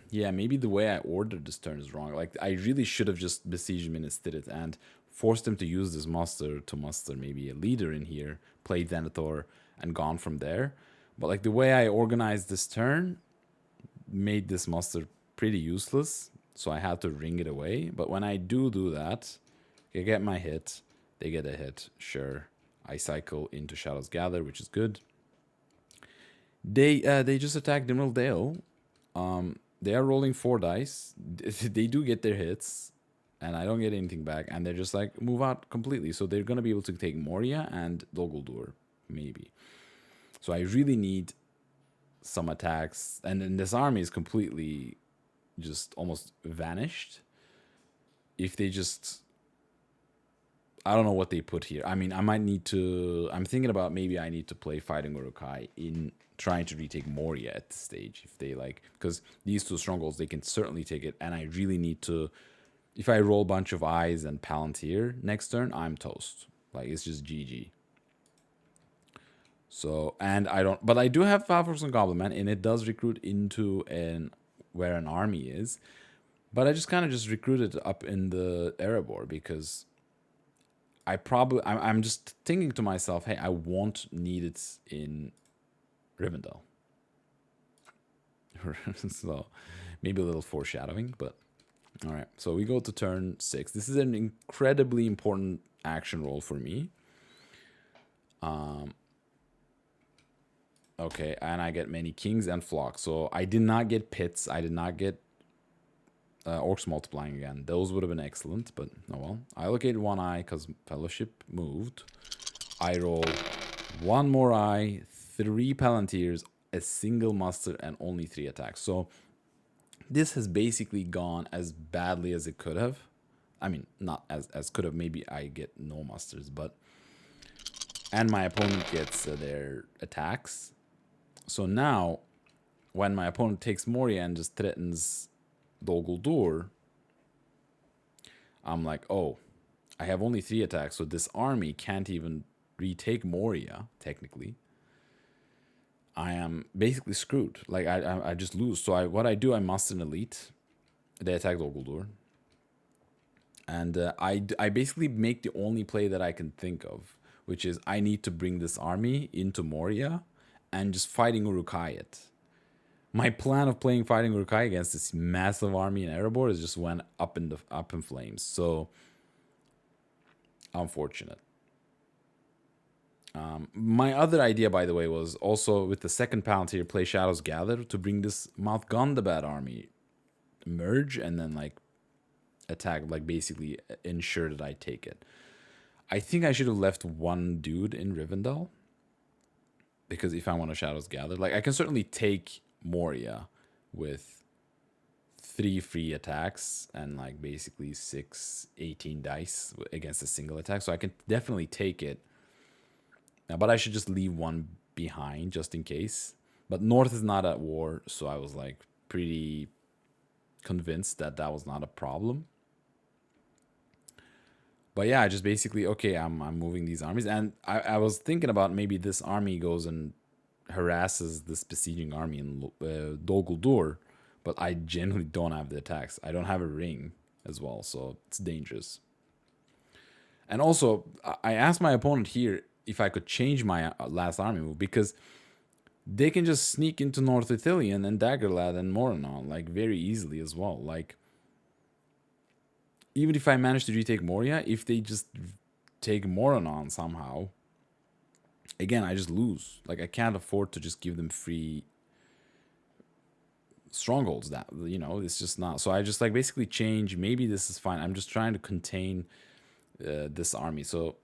yeah, maybe the way I ordered this turn is wrong. Like, I really should have just besieged Ministirit and forced him to use this muster to muster maybe a leader in here, played Denethor, and gone from there. But like the way I organized this turn made this muster pretty useless, so I had to ring it away. But when I do that, I get my hit, they get a hit, sure. I cycle into Shadow's Gather, which is good. They just attacked Emerald Dale. They are rolling 4 dice. They do get their hits, and I don't get anything back. And they're just like move out completely. So they're gonna be able to take Moria and Dol Guldur, maybe. So I really need some attacks, and then this army is completely just almost vanished. If they just, I don't know what they put here. I mean, I might need to. I'm thinking about maybe I need to play Fighting Urukai in trying to retake Moria at this stage. If they like, because these two strongholds, they can certainly take it, and I really need to. If I roll a bunch of eyes and Palantir next turn, I'm toast. Like it's just GG. So, and I don't, but I do have Falfox and Goblin Man, and it does recruit into an where an army is. But I just kind of just recruited up in the Erebor because I'm just thinking to myself, hey, I won't need it in Rivendell. So maybe a little foreshadowing, but all right. So we go to turn 6. This is an incredibly important action roll for me. Okay, and I get many kings and flocks. So I did not get pits. I did not get orcs multiplying again. Those would have been excellent, but oh well. I allocated 1 eye because Fellowship moved. I roll 1 more eye, 3 Palantirs, a single muster, and only 3 attacks. So this has basically gone as badly as it could have. I mean, not as could have. Maybe I get no musters, but... And my opponent gets their attacks. So now, when my opponent takes Moria and just threatens Dol Guldur, I'm like, oh, I have only 3 attacks, so this army can't even retake Moria, technically. I am basically screwed. Like, I just lose. So what I do, I muster an elite. They attack Dol Guldur. And I basically make the only play that I can think of, which is I need to bring this army into Moria and just fighting Uruk-hai it. My plan of playing Fighting Uruk-hai against this massive army in Erebor is just went up in flames. So unfortunate. My other idea, by the way, was also with the second Palantir, play Shadow's Gather to bring this Mouth Gundabad army merge and then like attack, like basically ensure that I take it. I think I should have left 1 dude in Rivendell, because if I want to Shadow's Gather, like I can certainly take Moria with 3 free attacks and like basically 18 dice against a single attack. So I can definitely take it. But I should just leave 1 behind just in case. But North is not at war, so I was like pretty convinced that that was not a problem. But yeah, I just basically, okay, I'm moving these armies. And I was thinking about maybe this army goes and harasses this besieging army in Dol Guldur, but I genuinely don't have the attacks. I don't have a ring as well, so it's dangerous. And also, I asked my opponent here if I could change my last army move, because they can just sneak into North Ithilien and Daggerlad and Moranon, like, very easily as well. Like, even if I manage to retake Moria, if they just take Moranon somehow, again, I just lose. Like, I can't afford to just give them free strongholds. That, you know, it's just not. So I just like basically change. Maybe this is fine. I'm just trying to contain this army. So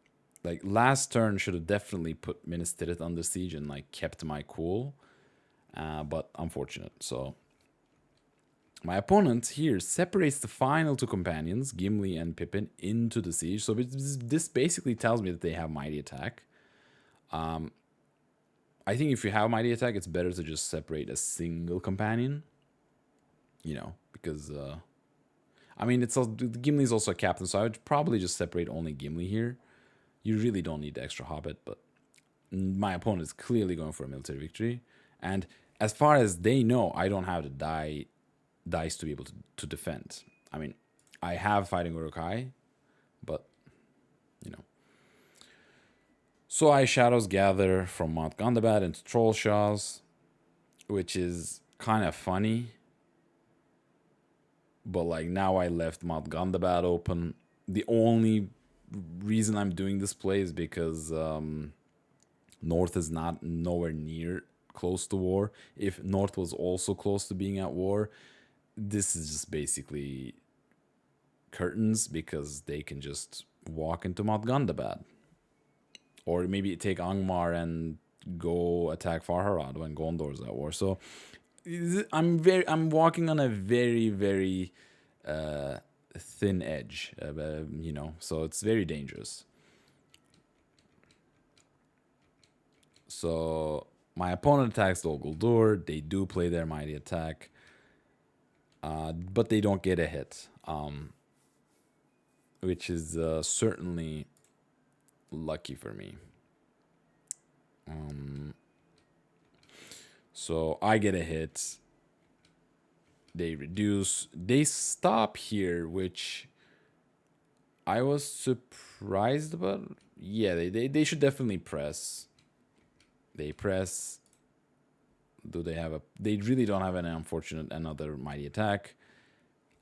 like last turn should have definitely put Minas Tirith under siege and like kept my cool. But unfortunate. So my opponent here separates the final 2 companions, Gimli and Pippin, into the siege. So this basically tells me that they have mighty attack. I think if you have mighty attack, it's better to just separate a single companion. You know, because I mean, it's also, Gimli is also a captain, so I would probably just separate only Gimli here. You really don't need the extra Hobbit, but my opponent is clearly going for a military victory. And as far as they know, I don't have the dice to be able to defend. I mean, I have fighting Urukai, but you know. So I Shadows Gather from Mount Gundabad into Troll Shaws, which is kind of funny. But like now I left Mount Gundabad open. The only reason I'm doing this play is because North is not nowhere near close to war. If North was also close to being at war, this is just basically curtains because they can just walk into Mount Gundabad. Or maybe take Angmar and go attack Farharad when Gondor's at war. So I'm walking on a very thin edge, so it's very dangerous. So my opponent attacks Dol Guldur. They do play their mighty attack, but they don't get a hit, which is certainly lucky for me. So I get a hit. They reduce. They stop here, which I was surprised about. Yeah, they should definitely press. They press. Do they have a... They really don't have an unfortunate another mighty attack.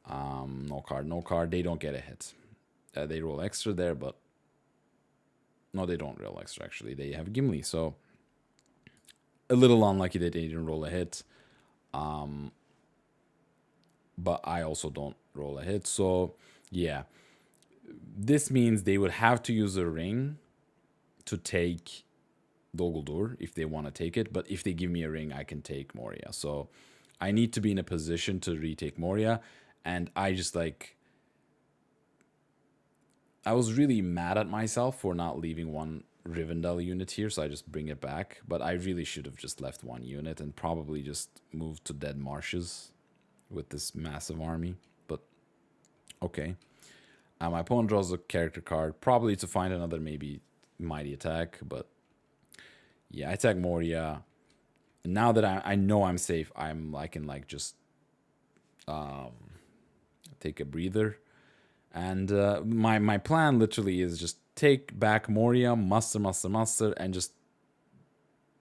No card. They don't get a hit. They roll extra there, but... No, they don't roll extra, actually. They have Gimli, so... A little unlucky that they didn't roll a hit. But I also don't roll a hit, so... Yeah. This means they would have to use a ring to take Dol Guldur if they want to take it. But if they give me a ring, I can take Moria. So I need to be in a position to retake Moria. And I just like... I was really mad at myself for not leaving one Rivendell unit here, so I just bring it back. But I really should have just left one unit and probably just moved to Dead Marshes with this massive army. But okay. My opponent draws a character card, probably to find another maybe mighty attack, but yeah, I attack Moria. Now that I know I'm safe, I can like just take a breather. And my plan literally is just take back Moria, muster, and just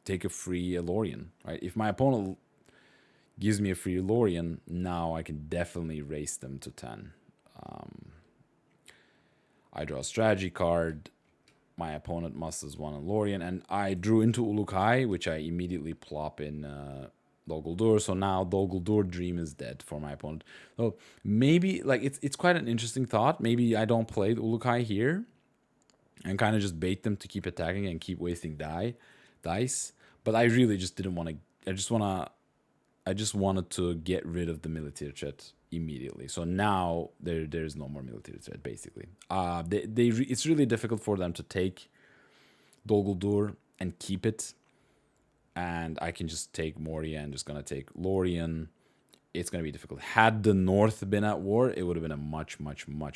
take a free Elorian, right? If my opponent gives me a free Elorian, now I can definitely race them to 10. I draw a strategy card. My opponent musters one Elorian, and I drew into Ulukai, which I immediately plop in Dol Guldur. So now Dol Guldur Dream is dead for my opponent. So maybe like it's quite an interesting thought. Maybe I don't play the Ulukai here and kind of just bait them to keep attacking and keep wasting dice. But I really just didn't want to. I just wanted to get rid of the military threat immediately. So now there's no more military threat basically. It's really difficult for them to take Dol Guldur and keep it. And I can just take Moria and just gonna take Lorien. It's gonna be difficult. Had the North been at war, it would have been a much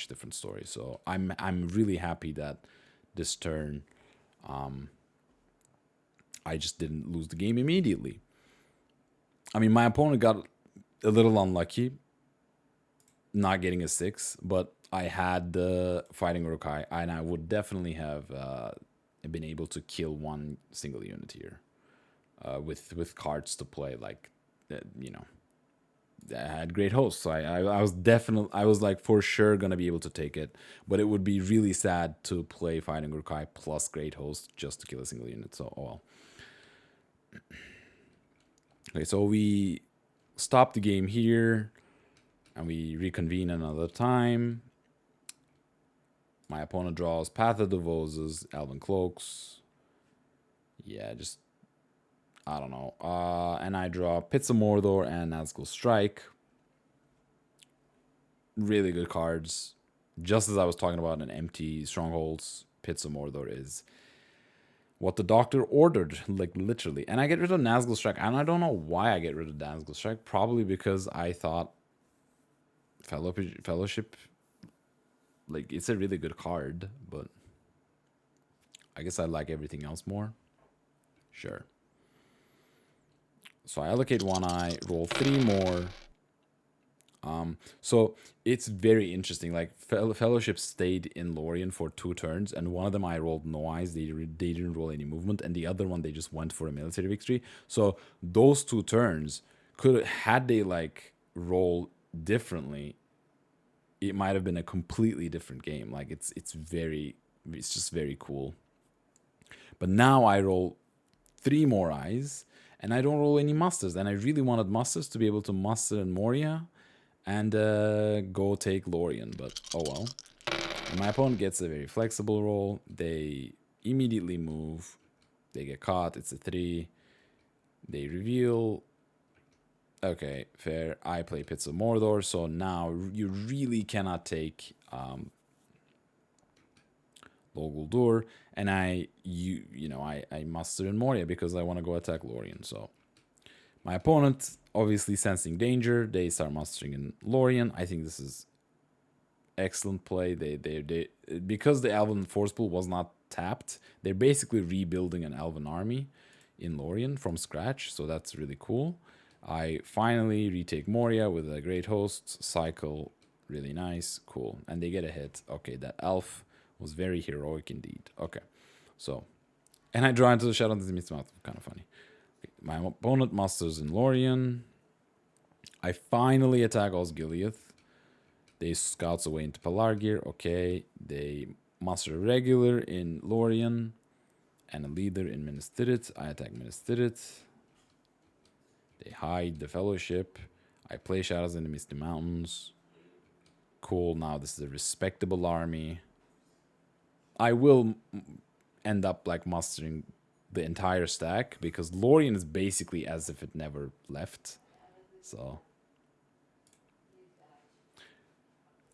different story. So I'm really happy that this turn, I just didn't lose the game immediately. I mean, my opponent got a little unlucky, not getting a 6, but I had the Fighting Urukai, and I would definitely have been able to kill one single unit here with cards to play. Like, I had great hosts, so I was like for sure gonna be able to take it, but it would be really sad to play Fighting Urukai plus great host just to kill a single unit. So, oh well. Okay, so we stop the game here, and we reconvene another time. My opponent draws Path of the Voses, Elven Cloaks. Yeah, just... I don't know. And I draw Pits of Mordor and Nazgul Strike. Really good cards. Just as I was talking about an empty strongholds, Pits of Mordor is what the doctor ordered, like literally. And I get rid of Nazgul Strike, and I don't know why I get rid of Nazgul Strike. Probably because I thought Fellowship, like it's a really good card, but I guess I like everything else more. Sure. So I allocate one eye, roll three more. So it's very interesting. Like Fellowship stayed in Lorien for 2 turns, and one of them I rolled no eyes. They didn't roll any movement, and the other one they just went for a military victory. So those 2 turns could, had they like rolled differently, it might have been a completely different game. Like it's just very cool. But now I roll three more eyes, and I don't roll any musters. And I really wanted musters to be able to muster in Moria and go take Lorien, but oh well. And my opponent gets a very flexible roll. They immediately move. They get caught. It's a 3. They reveal. Okay, fair. I play Pits of Mordor, so now you really cannot take Lol Guldur, and I muster in Moria because I want to go attack Lorien. So my opponent, obviously sensing danger, they start mustering in Lorien. I think this is excellent play. They because the Elven force pool was not tapped, they're basically rebuilding an Elven army in Lorien from scratch. So that's really cool. I finally retake Moria with a great host cycle. Really nice, cool, and they get a hit. Okay, that elf was very heroic indeed. Okay, so, and I draw into the Shadow of the Mistmouth. Kind of funny. My opponent musters in Lorien. I finally attack Osgiliath. They scouts away into Pelargir. Okay, they muster a regular in Lorien and a leader in Minas Tirith. I attack Minas Tirith. They hide the Fellowship. I play Shadows in the Misty Mountains. Cool, now this is a respectable army. I will end up like mustering the entire stack because Lorien is basically as if it never left. So,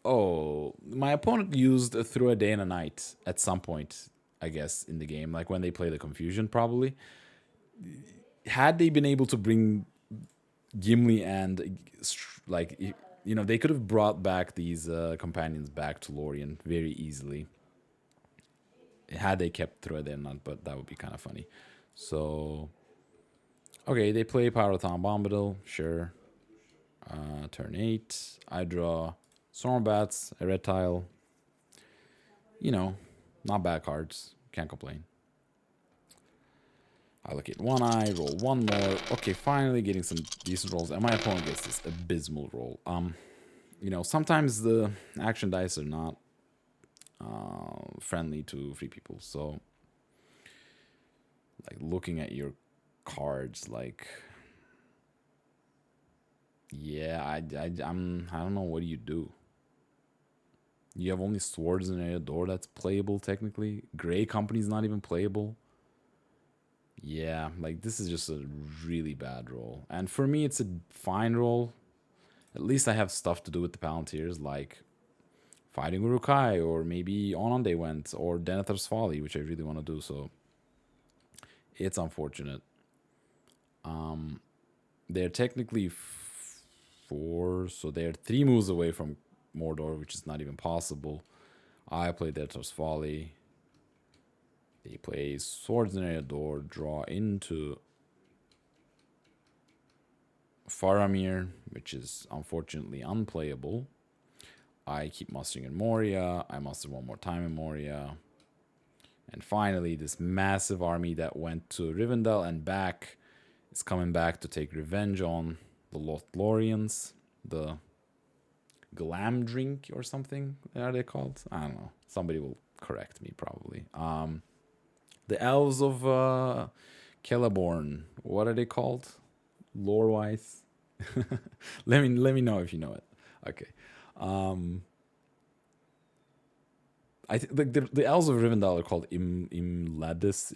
oh, my opponent used a Through a Day and a Night at some point, I guess, in the game, like when they play the Confusion, probably. Had they been able to bring Gimli and like they could have brought back these companions back to Lorien very easily. Had they kept Through a Day and a Night, but that would be kind of funny. So, okay, they play Pyrothon Bombadil, sure. Turn 8. I draw Stormbats, a red tile. Not bad cards. Can't complain. I look at one eye, roll one more. Okay, finally getting some decent rolls. And my opponent gets this abysmal roll. Sometimes the action dice are not friendly to free people. So, like, looking at your cards, like, yeah, I don't know. What do you do? You have only Swords in a door that's playable, technically. Grey Company's not even playable. Yeah, like, this is just a really bad roll. And for me, it's a fine roll. At least I have stuff to do with the Palantirs, like fighting Urukai, or maybe Ononde went, or Denethor's Folly, which I really want to do, so it's unfortunate. They're technically 4, so they're 3 moves away from Mordor, which is not even possible. I play Denethor's Folly. They play Swords in a Door, draw into Faramir, which is unfortunately unplayable. I keep mustering in Moria. I muster one more time in Moria. And finally, this massive army that went to Rivendell and back is coming back to take revenge on the Lothlorians. The Glamdrink or something, are they called? I don't know. Somebody will correct me probably. The Elves of Celeborn. What are they called? Lore-wise? let me know if you know it. Okay. I think the Elves of Rivendell are called Imladis,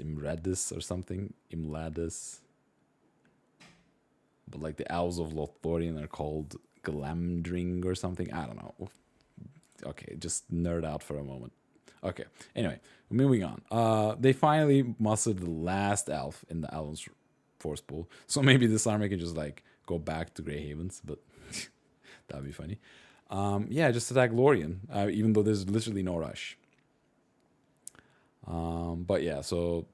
or something. Imladis. But like the Elves of Lothlorien are called Glamdring or something. I don't know. Okay, just nerd out for a moment. Okay, anyway, moving on. They finally mustered the last elf in the Elven's force pool. So maybe this army can just like go back to Grey Havens, but that'd be funny. Yeah, just attack Lorien, even though there's literally no rush. But yeah, so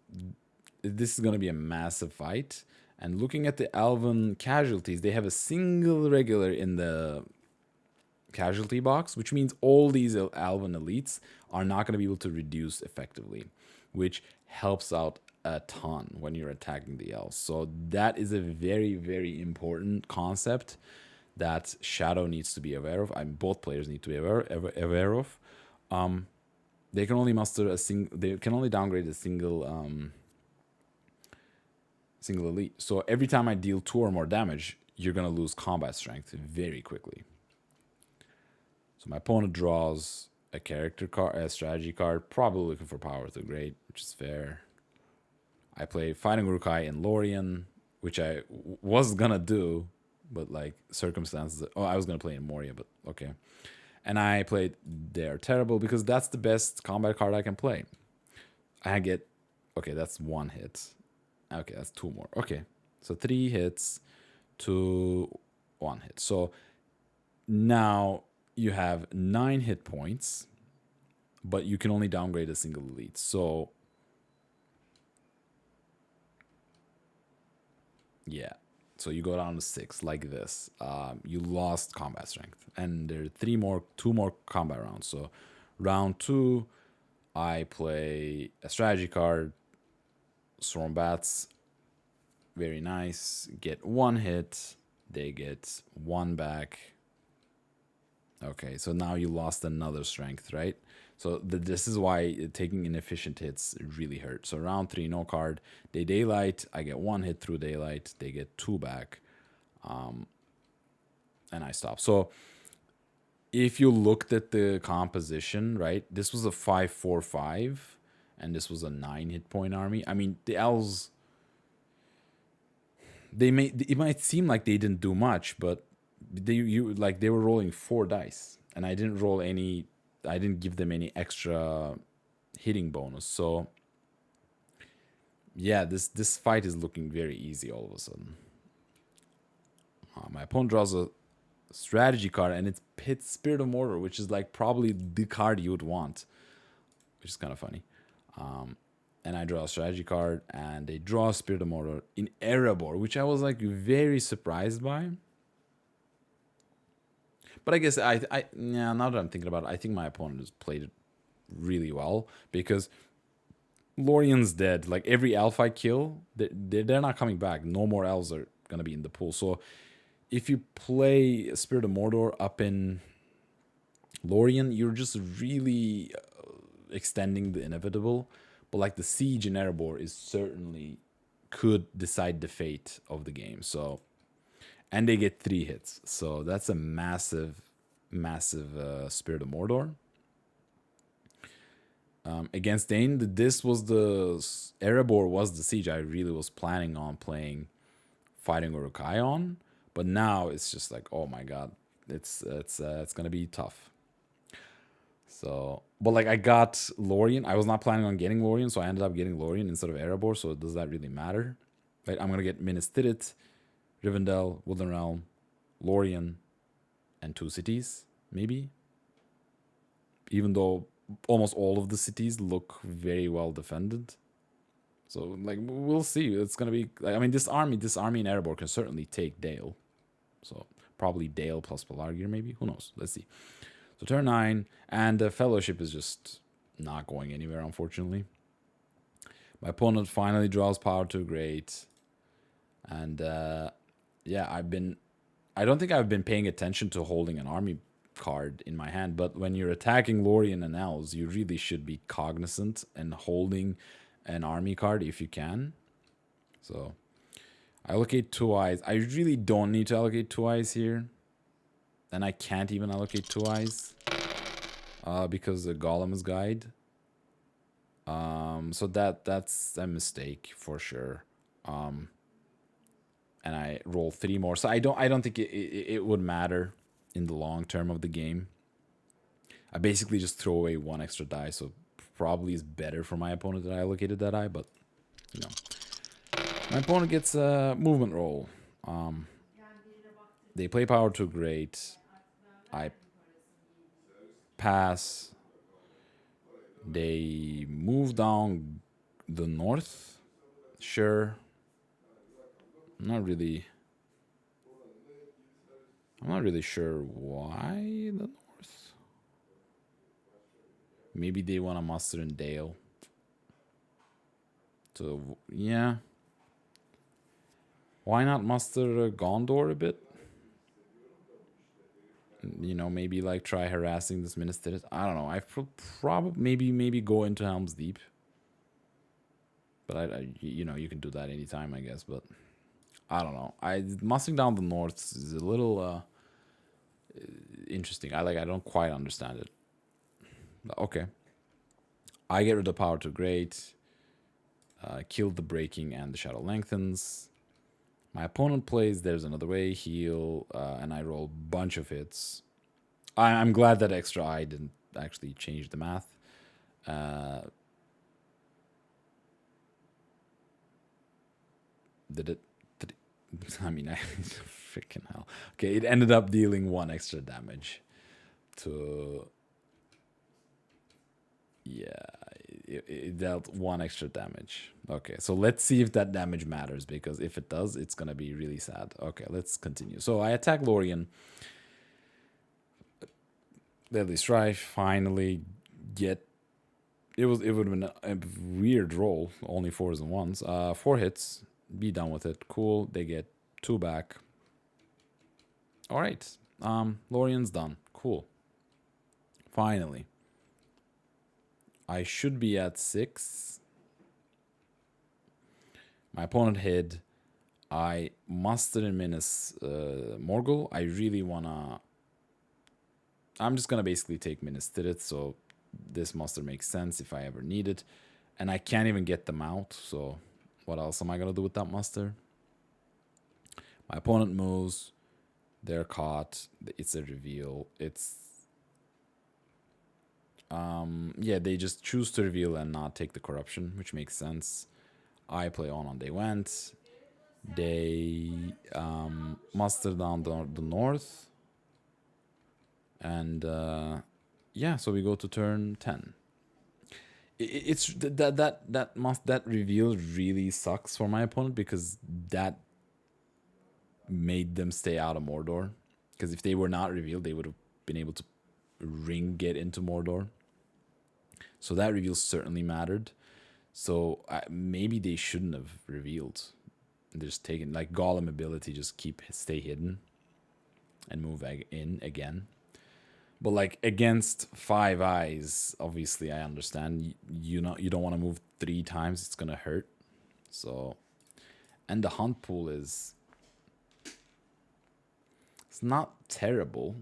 this is going to be a massive fight. And looking at the Elven casualties, they have a single regular in the casualty box, which means all these Elven elites are not going to be able to reduce effectively, which helps out a ton when you're attacking the elves. So that is a very, very important concept that Shadow needs to be aware of. I mean, both players need to be aware of. They can only muster a single. They can only downgrade a single elite. So every time I deal 2 or more damage, you're gonna lose combat strength very quickly. So my opponent draws a character card, a strategy card, probably looking for power to great, which is fair. I play Fighting Urukai and Lorien, which I was gonna do, but like circumstances. Oh, I was gonna play in Moria, but okay. And I played They're Terrible because that's the best combat card I can play. I get, okay, that's 1 hit. Okay, that's 2 more. Okay, so 3 hits to 1 hit. So now you have 9 hit points, but you can only downgrade a single elite. So yeah, so you go down to 6 like this. You lost combat strength, and there are 2 more combat rounds. So round 2, I play a strategy card, Storm Bats. Very nice. Get 1 hit. They get 1 back. Okay, so now you lost another strength, right? So this is why taking inefficient hits really hurt. So round 3, no card. They daylight. I get 1 hit through daylight. They get 2 back. And I stop. So if you looked at the composition, right, this was a 5-4-5, and this was a 9 hit point army. I mean, the elves, it might seem like they didn't do much, but they were rolling 4 dice, and I didn't give them any extra hitting bonus. So yeah, this fight is looking very easy all of a sudden. My opponent draws a strategy card, and it's Pit Spirit of Mortar, which is like probably the card you would want, which is kind of funny. And I draw a strategy card, and they draw Spirit of Mortar in Erebor, which I was like very surprised by. But I guess yeah, now that I'm thinking about it, I think my opponent has played it really well, because Lorien's dead. Like every elf I kill, they're not coming back. No more elves are gonna be in the pool. So if you play Spirit of Mordor up in Lorien, you're just really extending the inevitable. But like the siege in Erebor is certainly could decide the fate of the game. So, and they get 3 hits. So that's a massive, massive Spirit of Mordor. Against Dane, Erebor was the siege I really was planning on playing Fighting Urukai on, but now it's just like, oh my god, it's gonna be tough. So, but like I got Lorien. I was not planning on getting Lorien, so I ended up getting Lorien instead of Erebor. So does that really matter? Right, I'm gonna get Minas Tirith, Rivendell, Woodland Realm, Lorien, and 2 cities maybe. Even though almost all of the cities look very well defended. So like we'll see. It's gonna be. I mean, this army in Erebor can certainly take Dale. So probably Dale plus Pelargir maybe. Who knows? Let's see. So turn 9, and the Fellowship is just not going anywhere, unfortunately. My opponent finally draws power to great, and yeah, I don't think I've been paying attention to holding an army card in my hand, but when you're attacking Lorien and elves, you really should be cognizant and holding an army card if you can. So I allocate 2 eyes. I really don't need to allocate 2 eyes here, and I can't even allocate 2 eyes because the Golem is guide. So that's a mistake for sure. And I roll 3 more, so I don't think it would matter in the long term of the game. I basically just throw away 1 extra die, so probably is better for my opponent that I allocated that eye, but you know. My opponent gets a movement roll. They play power to great. I pass. They move down the north. Sure. I'm not really. I'm not really sure why the north. Maybe they want to muster in Dale. So yeah, why not muster Gondor a bit? You know, maybe like try harassing this minister. I don't know. I probably maybe go into Helm's Deep, but you know you can do that anytime, I guess. But I don't know. I mustering down the north is a little interesting. I don't quite understand it. But okay, I get rid of power to great. Kill the breaking and the shadow lengthens. My opponent plays There's Another Way, heal, and I roll a bunch of hits. I'm glad that extra I didn't actually change the math. Uh, did it? Did it I mean, I freaking hell. Okay, it ended up dealing 1 extra damage to. Yeah, it dealt 1 extra damage. Okay, so let's see if that damage matters, because if it does, it's gonna be really sad. Okay, let's continue. So I attack Lorien. Deadly Strife, finally get. It would have been a weird roll, only 4s and 1s. 4 hits, be done with it. Cool, they get 2 back. Alright. Lorien's done. Cool. Finally. I should be at 6. My opponent hid. I mustered in Minas Morgul. I really wanna. I'm just gonna basically take Minas Tirith, so this muster makes sense if I ever need it. And I can't even get them out, so what else am I gonna do with that muster? My opponent moves. They're caught. It's a reveal. It's yeah, they just choose to reveal and not take the corruption, which makes sense. I play on they went. They muster down the north. And yeah, so we go to turn 10. It's that reveal really sucks for my opponent, because that made them stay out of Mordor. Because if they were not revealed, they would have been able to get into Mordor. So that reveal certainly mattered. So maybe they shouldn't have revealed. They're just taking like Gollum ability, just stay hidden and move in again. But like against 5 eyes, obviously I understand you don't want to move 3 times. It's gonna hurt. So, and the hunt pool it's not terrible.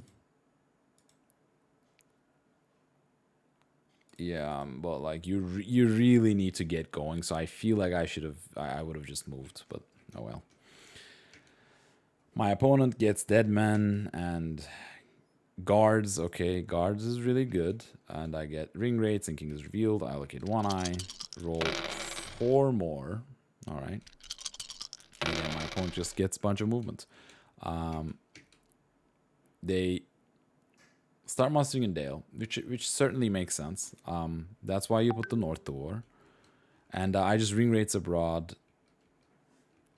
Yeah, but like you really need to get going. So I feel like I would have just moved, but oh well. My opponent gets dead men and guards. Okay, guards is really good, and I get ring rates and king is revealed. I allocate 1 eye, roll 4 more. All right, and then my opponent just gets a bunch of movement. They start mustering in Dale, which certainly makes sense. That's why you put the North to war. And I just ring rates abroad,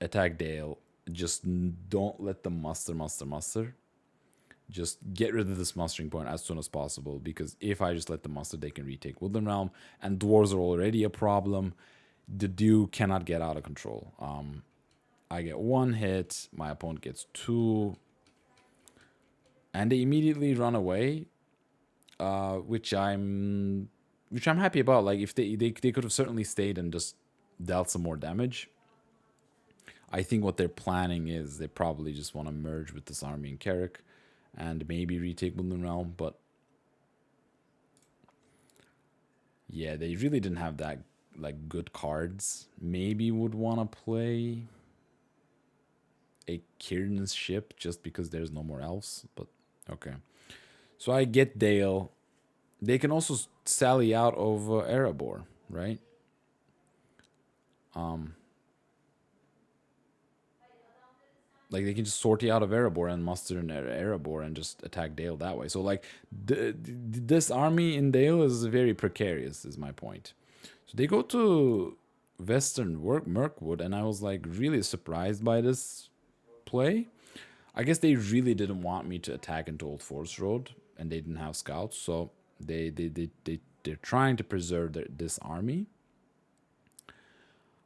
attack Dale. Just don't let them muster. Just get rid of this mustering point as soon as possible, because if I just let them muster, they can retake Woodland Realm, and dwarves are already a problem. The Dew cannot get out of control. I get 1 hit, my opponent gets 2, and they immediately run away, which I'm happy about. Like if they could have certainly stayed and just dealt some more damage. I think what they're planning is they probably just want to merge with this army in Carrick and maybe retake Woodland Realm, but yeah, they really didn't have that like good cards. Maybe would want to play a Kieran's ship just because there's no more elves, but okay. So I get Dale. They can also sally out of Erebor, right? Like they can just sortie out of Erebor and muster in Erebor and just attack Dale that way. So like this army in Dale is very precarious, is my point. So they go to Western Mirkwood, and I was like really surprised by this play. I guess they really didn't want me to attack into Old Forest Road, and they didn't have scouts, so they're trying to preserve this army.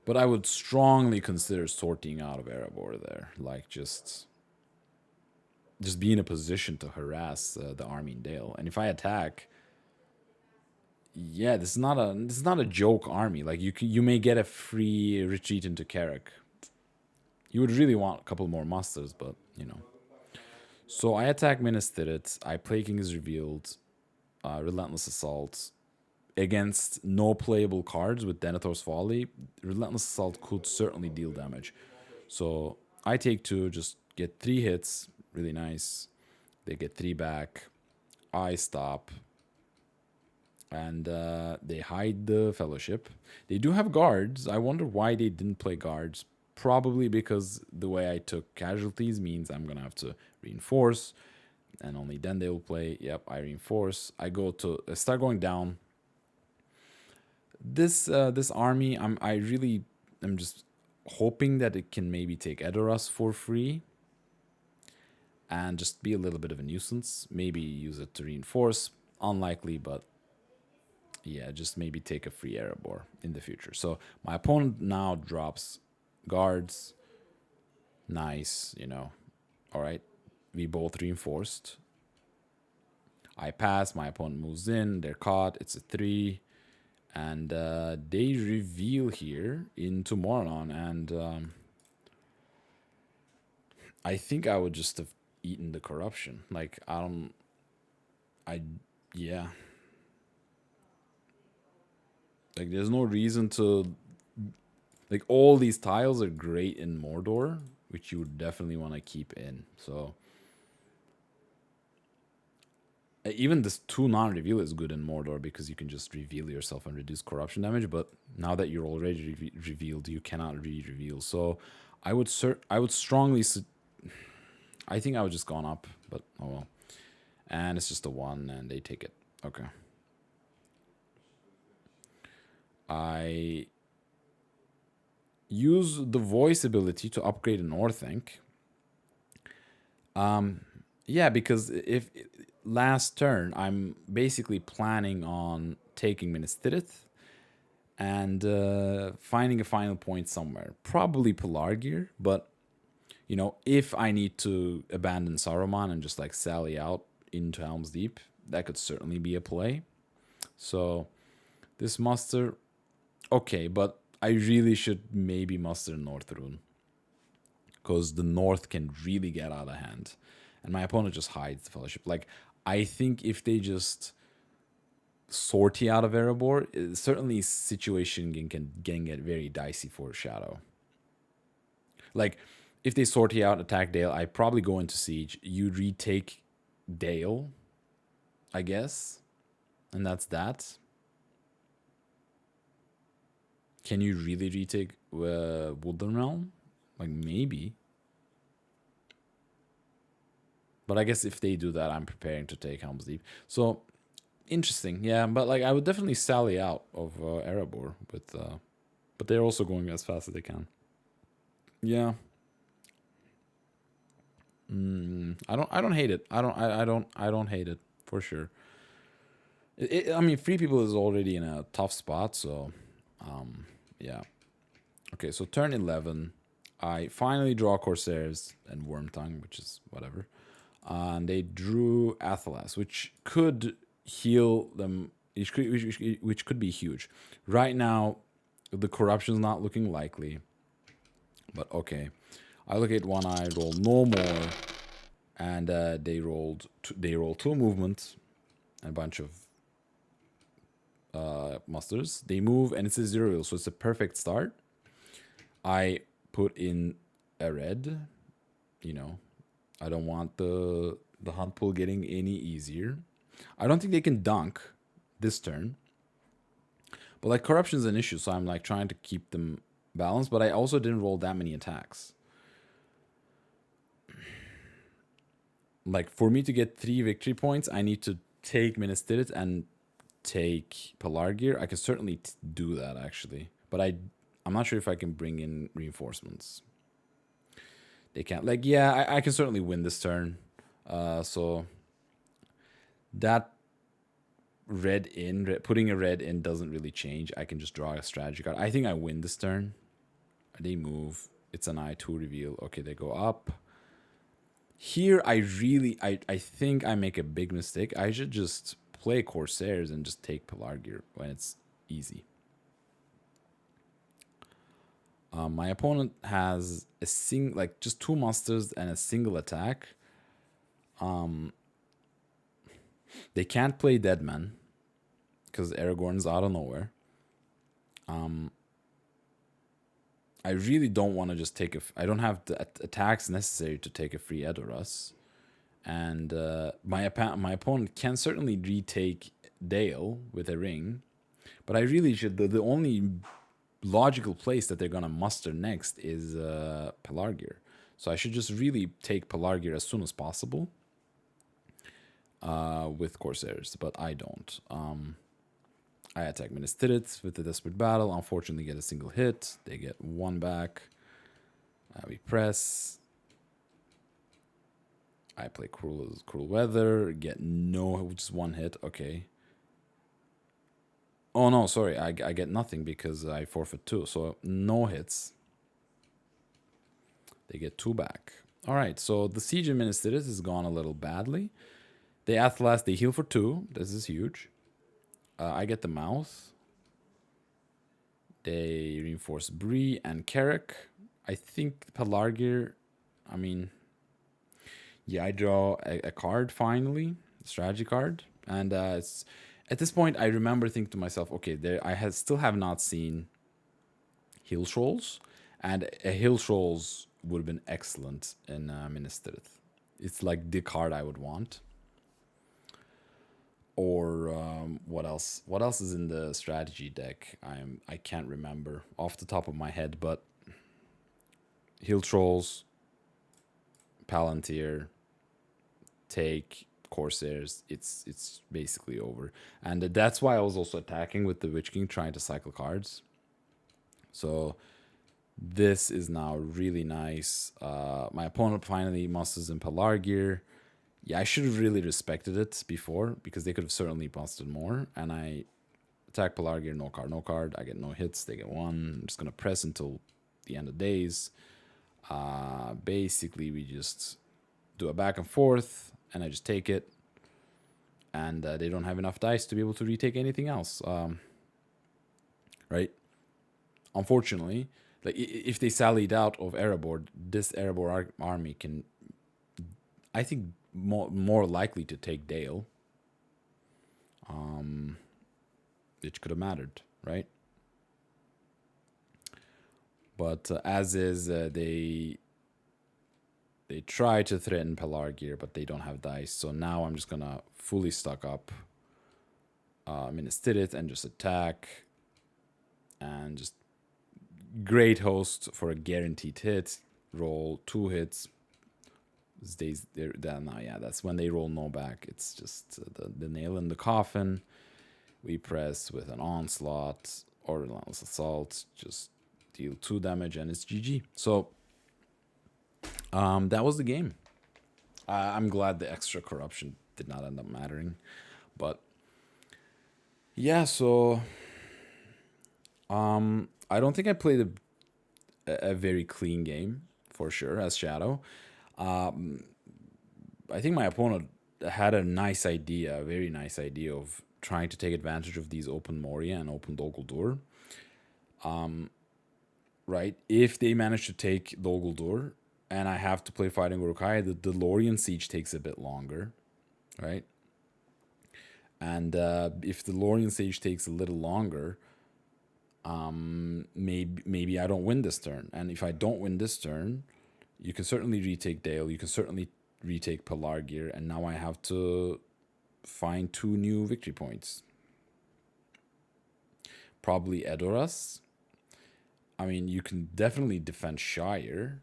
But I would strongly consider sorting out of Erebor there, like just be in a position to harass the army in Dale. And if I attack, yeah, this is not a joke army. Like you may get a free retreat into Carrick. You would really want a couple more musters, but you know. So I attack Minas Tirith. I play King's Revealed, Relentless Assault against no playable cards with Denethor's Folly. Relentless Assault could certainly deal damage. So I take 2, just get 3 hits, really nice. They get 3 back. I stop. And they hide the Fellowship. They do have guards. I wonder why they didn't play guards. Probably because the way I took casualties means I'm going to have to reinforce. And only then they will play. Yep, I reinforce. I start going down. This army, I really am just hoping that it can maybe take Edoras for free and just be a little bit of a nuisance. Maybe use it to reinforce. Unlikely, but yeah, just maybe take a free Erebor in the future. So my opponent now drops guards. Nice, you know. All right, we both reinforced. I pass. My opponent moves in. They're caught. It's a 3. And they reveal here into Moron, and I think I would just have eaten the corruption. Like yeah. Like there's no reason to, like all these tiles are great in Mordor, which you would definitely want to keep in. So even this 2 non-reveal is good in Mordor because you can just reveal yourself and reduce corruption damage. But now that you're already revealed, you cannot re-reveal. So I would strongly. I think I would just gone up, but oh well. And it's just a 1, and they take it. Okay. I use the voice ability to upgrade an Orthanc. Yeah, because if last turn I'm basically planning on taking Minas Tirith and finding a final point somewhere, probably Pelargir. But you know, if I need to abandon Saruman and just like sally out into Helm's Deep, that could certainly be a play. So this muster, okay, but I really should maybe muster Northrune because the North can really get out of hand. And my opponent just hides the Fellowship. Like, I think if they just sortie out of Erebor, certainly situation can get very dicey for Shadow. Like, if they sortie out, attack Dale, I probably go into Siege. You retake Dale, I guess. And that's that. Can you really retake Woodland Realm? Like, maybe. But I guess if they do that, I'm preparing to take Helm's Deep. So, interesting. Yeah, but like I would definitely sally out of Erebor. But they're also going as fast as they can. Yeah. I don't hate it. I don't hate it for sure. I mean, Free People is already in a tough spot, so yeah. Okay, so turn 11, I finally draw Corsairs and Wormtongue, which is whatever. And they drew Athelas, which could heal them, which could be huge. Right now, the corruption's not looking likely, but okay. I look at one eye, roll no more, and they roll 2 movements and a bunch of musters. They move, and it's a 0, so it's a perfect start. I put in a red, you know. I don't want the hunt pool getting any easier. I don't think they can dunk this turn. But like corruption is an issue, so I'm like trying to keep them balanced, but I also didn't roll that many attacks. like for me to get 3 victory points, I need to take Minas Tirith and take Pelargir. I can certainly do that actually, but I'm not sure if I can bring in reinforcements. They can't. Like, yeah, I can certainly win this turn. So that putting a red in doesn't really change. I can just draw a strategy card. I think I win this turn. They move. It's an I2 reveal. Okay, they go up. Here, I think I make a big mistake. I should just play Corsairs and just take Pelargir when it's easy. My opponent has just 2 monsters and a single attack. They can't play Deadman because Aragorn's out of nowhere. I really don't want to just take I don't have the attacks necessary to take a free Edoras. And my opponent can certainly retake Dale with a ring. But I really should... The only logical place that they're going to muster next is Pelargir. So I should just really take Pelargir as soon as possible with Corsairs. But I don't. I attack Minas Tirith with the Desperate Battle. Unfortunately, get a single hit. They get 1 back. We press. I play Cruel Weather. Get just 1 hit. Okay. Oh, no, sorry. I get nothing because I forfeit 2. So no hits. They get 2 back. All right, so the Siege of Minas Tirith has gone a little badly. They Athelas, they heal for 2. This is huge. I get the Mouth. They reinforce Bree and Carrick. I think Pelargir, I mean, yeah, I draw a card finally, a strategy card. And it's at this point, I remember thinking to myself, okay, still have not seen Hill Trolls. And a Hill Trolls would have been excellent in Minas Tirith. It's like the card I would want. Or what else? What else is in the strategy deck? I can't remember off the top of my head, but Hill Trolls, Palantir, take Corsairs. It's basically over, and that's why I was also attacking with the Witch King, trying to cycle cards. So this is now really nice. My opponent finally musters in Pelargir. Yeah, I should have really respected it before because they could have certainly busted more. And I attack Pelargir, no card. I get no hits, they get 1. I'm just going to press until the end of days. Basically, we just do a back and forth, and I just take it. And they don't have enough dice to be able to retake anything else. Right? Unfortunately, like if they sallied out of Erebor, this Erebor army can, I think, more likely to take Dale, which could have mattered, right? But as is, they try to threaten Pelargir, but they don't have dice. So now I'm just gonna fully stock up Minas Tirith and just attack, and just great host for a guaranteed hit. Roll 2 hits. That's when they roll no back. It's just the nail in the coffin. We press with an onslaught or relentless assault. Just deal 2 damage and it's GG. So that was the game. I'm glad the extra corruption did not end up mattering, but yeah. So I don't think I played a very clean game for sure as Shadow. I think my opponent had a very nice idea of trying to take advantage of these open Moria and open Dol Guldur. Right? If they manage to take Dol Guldur and I have to play Fighting Uruk-hai, the Lorien Siege takes a bit longer, right? And if the Lorien Siege takes a little longer, maybe I don't win this turn. And if I don't win this turn, you can certainly retake Dale. You can certainly retake Pelargir. And now I have to find 2 new victory points. Probably Edoras. I mean, you can definitely defend Shire.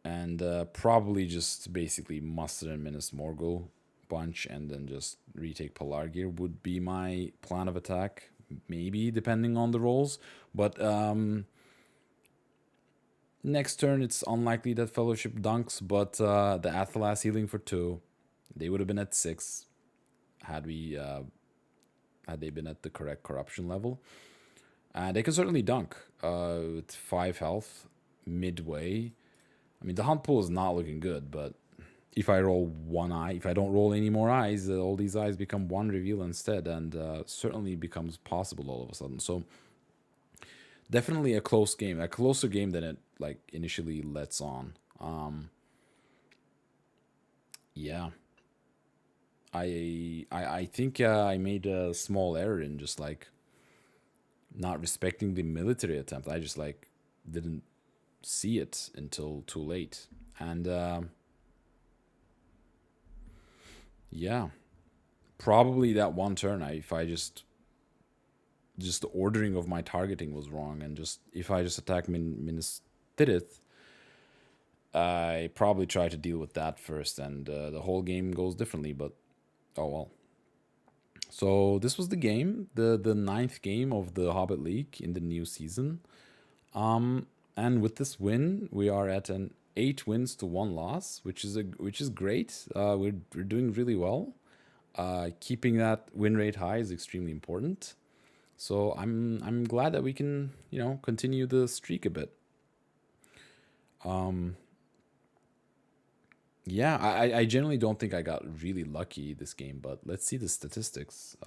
and probably just basically Mustard and Minas Morgul bunch, and then just retake Pelargir would be my plan of attack. Maybe depending on the rolls, but next turn it's unlikely that Fellowship dunks. But the Athelas healing for 2, they would have been at 6 had we had they been at the correct corruption level. And they can certainly dunk with 5 health midway. I mean, the hunt pool is not looking good, but if I roll one eye, if I don't roll any more eyes, all these eyes become one reveal instead, and certainly becomes possible all of a sudden. So definitely a close game, a closer game than it like initially lets on. Yeah, I think I made a small error in just like not respecting the military attempt. I just like didn't see it until too late, and yeah, probably that one turn. If I just the ordering of my targeting was wrong, and just if I just attack Minas Tirith, I probably try to deal with that first, and the whole game goes differently. But oh well. So this was the game, the ninth game of the Hobbit League in the new season. And with this win, we are at an 8 wins to 1 loss, which is great. We're doing really well. Keeping that win rate high is extremely important. So I'm glad that we can continue the streak a bit. Yeah, I generally don't think I got really lucky this game, but let's see the statistics.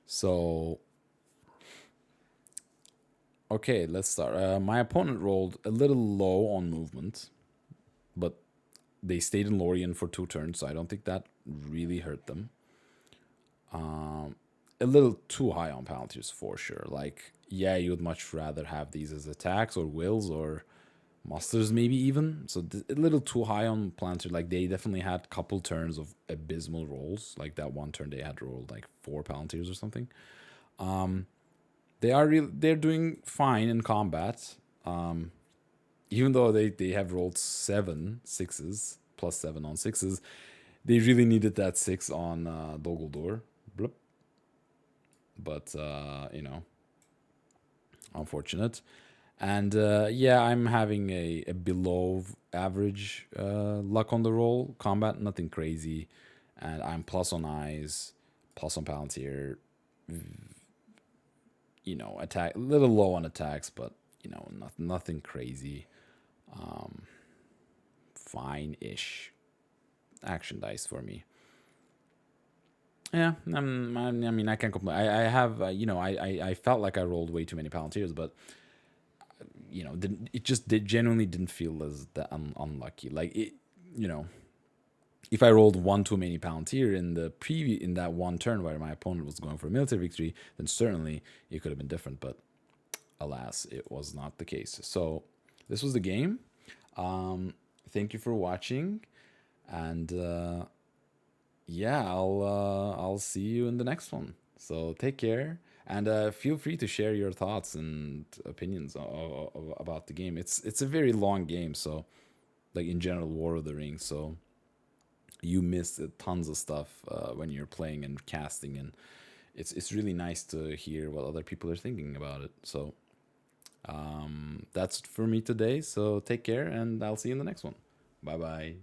So okay, let's start. My opponent rolled a little low on movement, but they stayed in Lorien for 2 turns, so I don't think that really hurt them. A little too high on Palantirs for sure. Like, yeah, you would much rather have these as attacks or wills or musters maybe even. So a little too high on Palantir. Like, they definitely had a couple turns of abysmal rolls. Like that one turn they had rolled like 4 Palantirs or something. They're doing fine in combat. Even though they have rolled 7 sixes plus 7 on 6s, they really needed that 6 on Dol Guldur. Blup. But unfortunate. And yeah, I'm having a below average luck on the roll. Combat, nothing crazy. And I'm plus on eyes, plus on Palantir. Attack a little low on attacks, but nothing crazy. Fine-ish action dice for me. Yeah, I mean, I can't complain. I have, I felt like I rolled way too many Palantirs, but it genuinely didn't feel as that unlucky. Like it, if I rolled one too many Palantir in that one turn where my opponent was going for a military victory, then certainly it could have been different. But alas, it was not the case. So this was the game. Thank you for watching, and yeah, I'll see you in the next one. So take care, and feel free to share your thoughts and opinions about the game. It's a very long game, so like in general, War of the Rings. So you miss tons of stuff when you're playing and casting, and it's really nice to hear what other people are thinking about it. So that's it for me today. So take care, and I'll see you in the next one. Bye bye.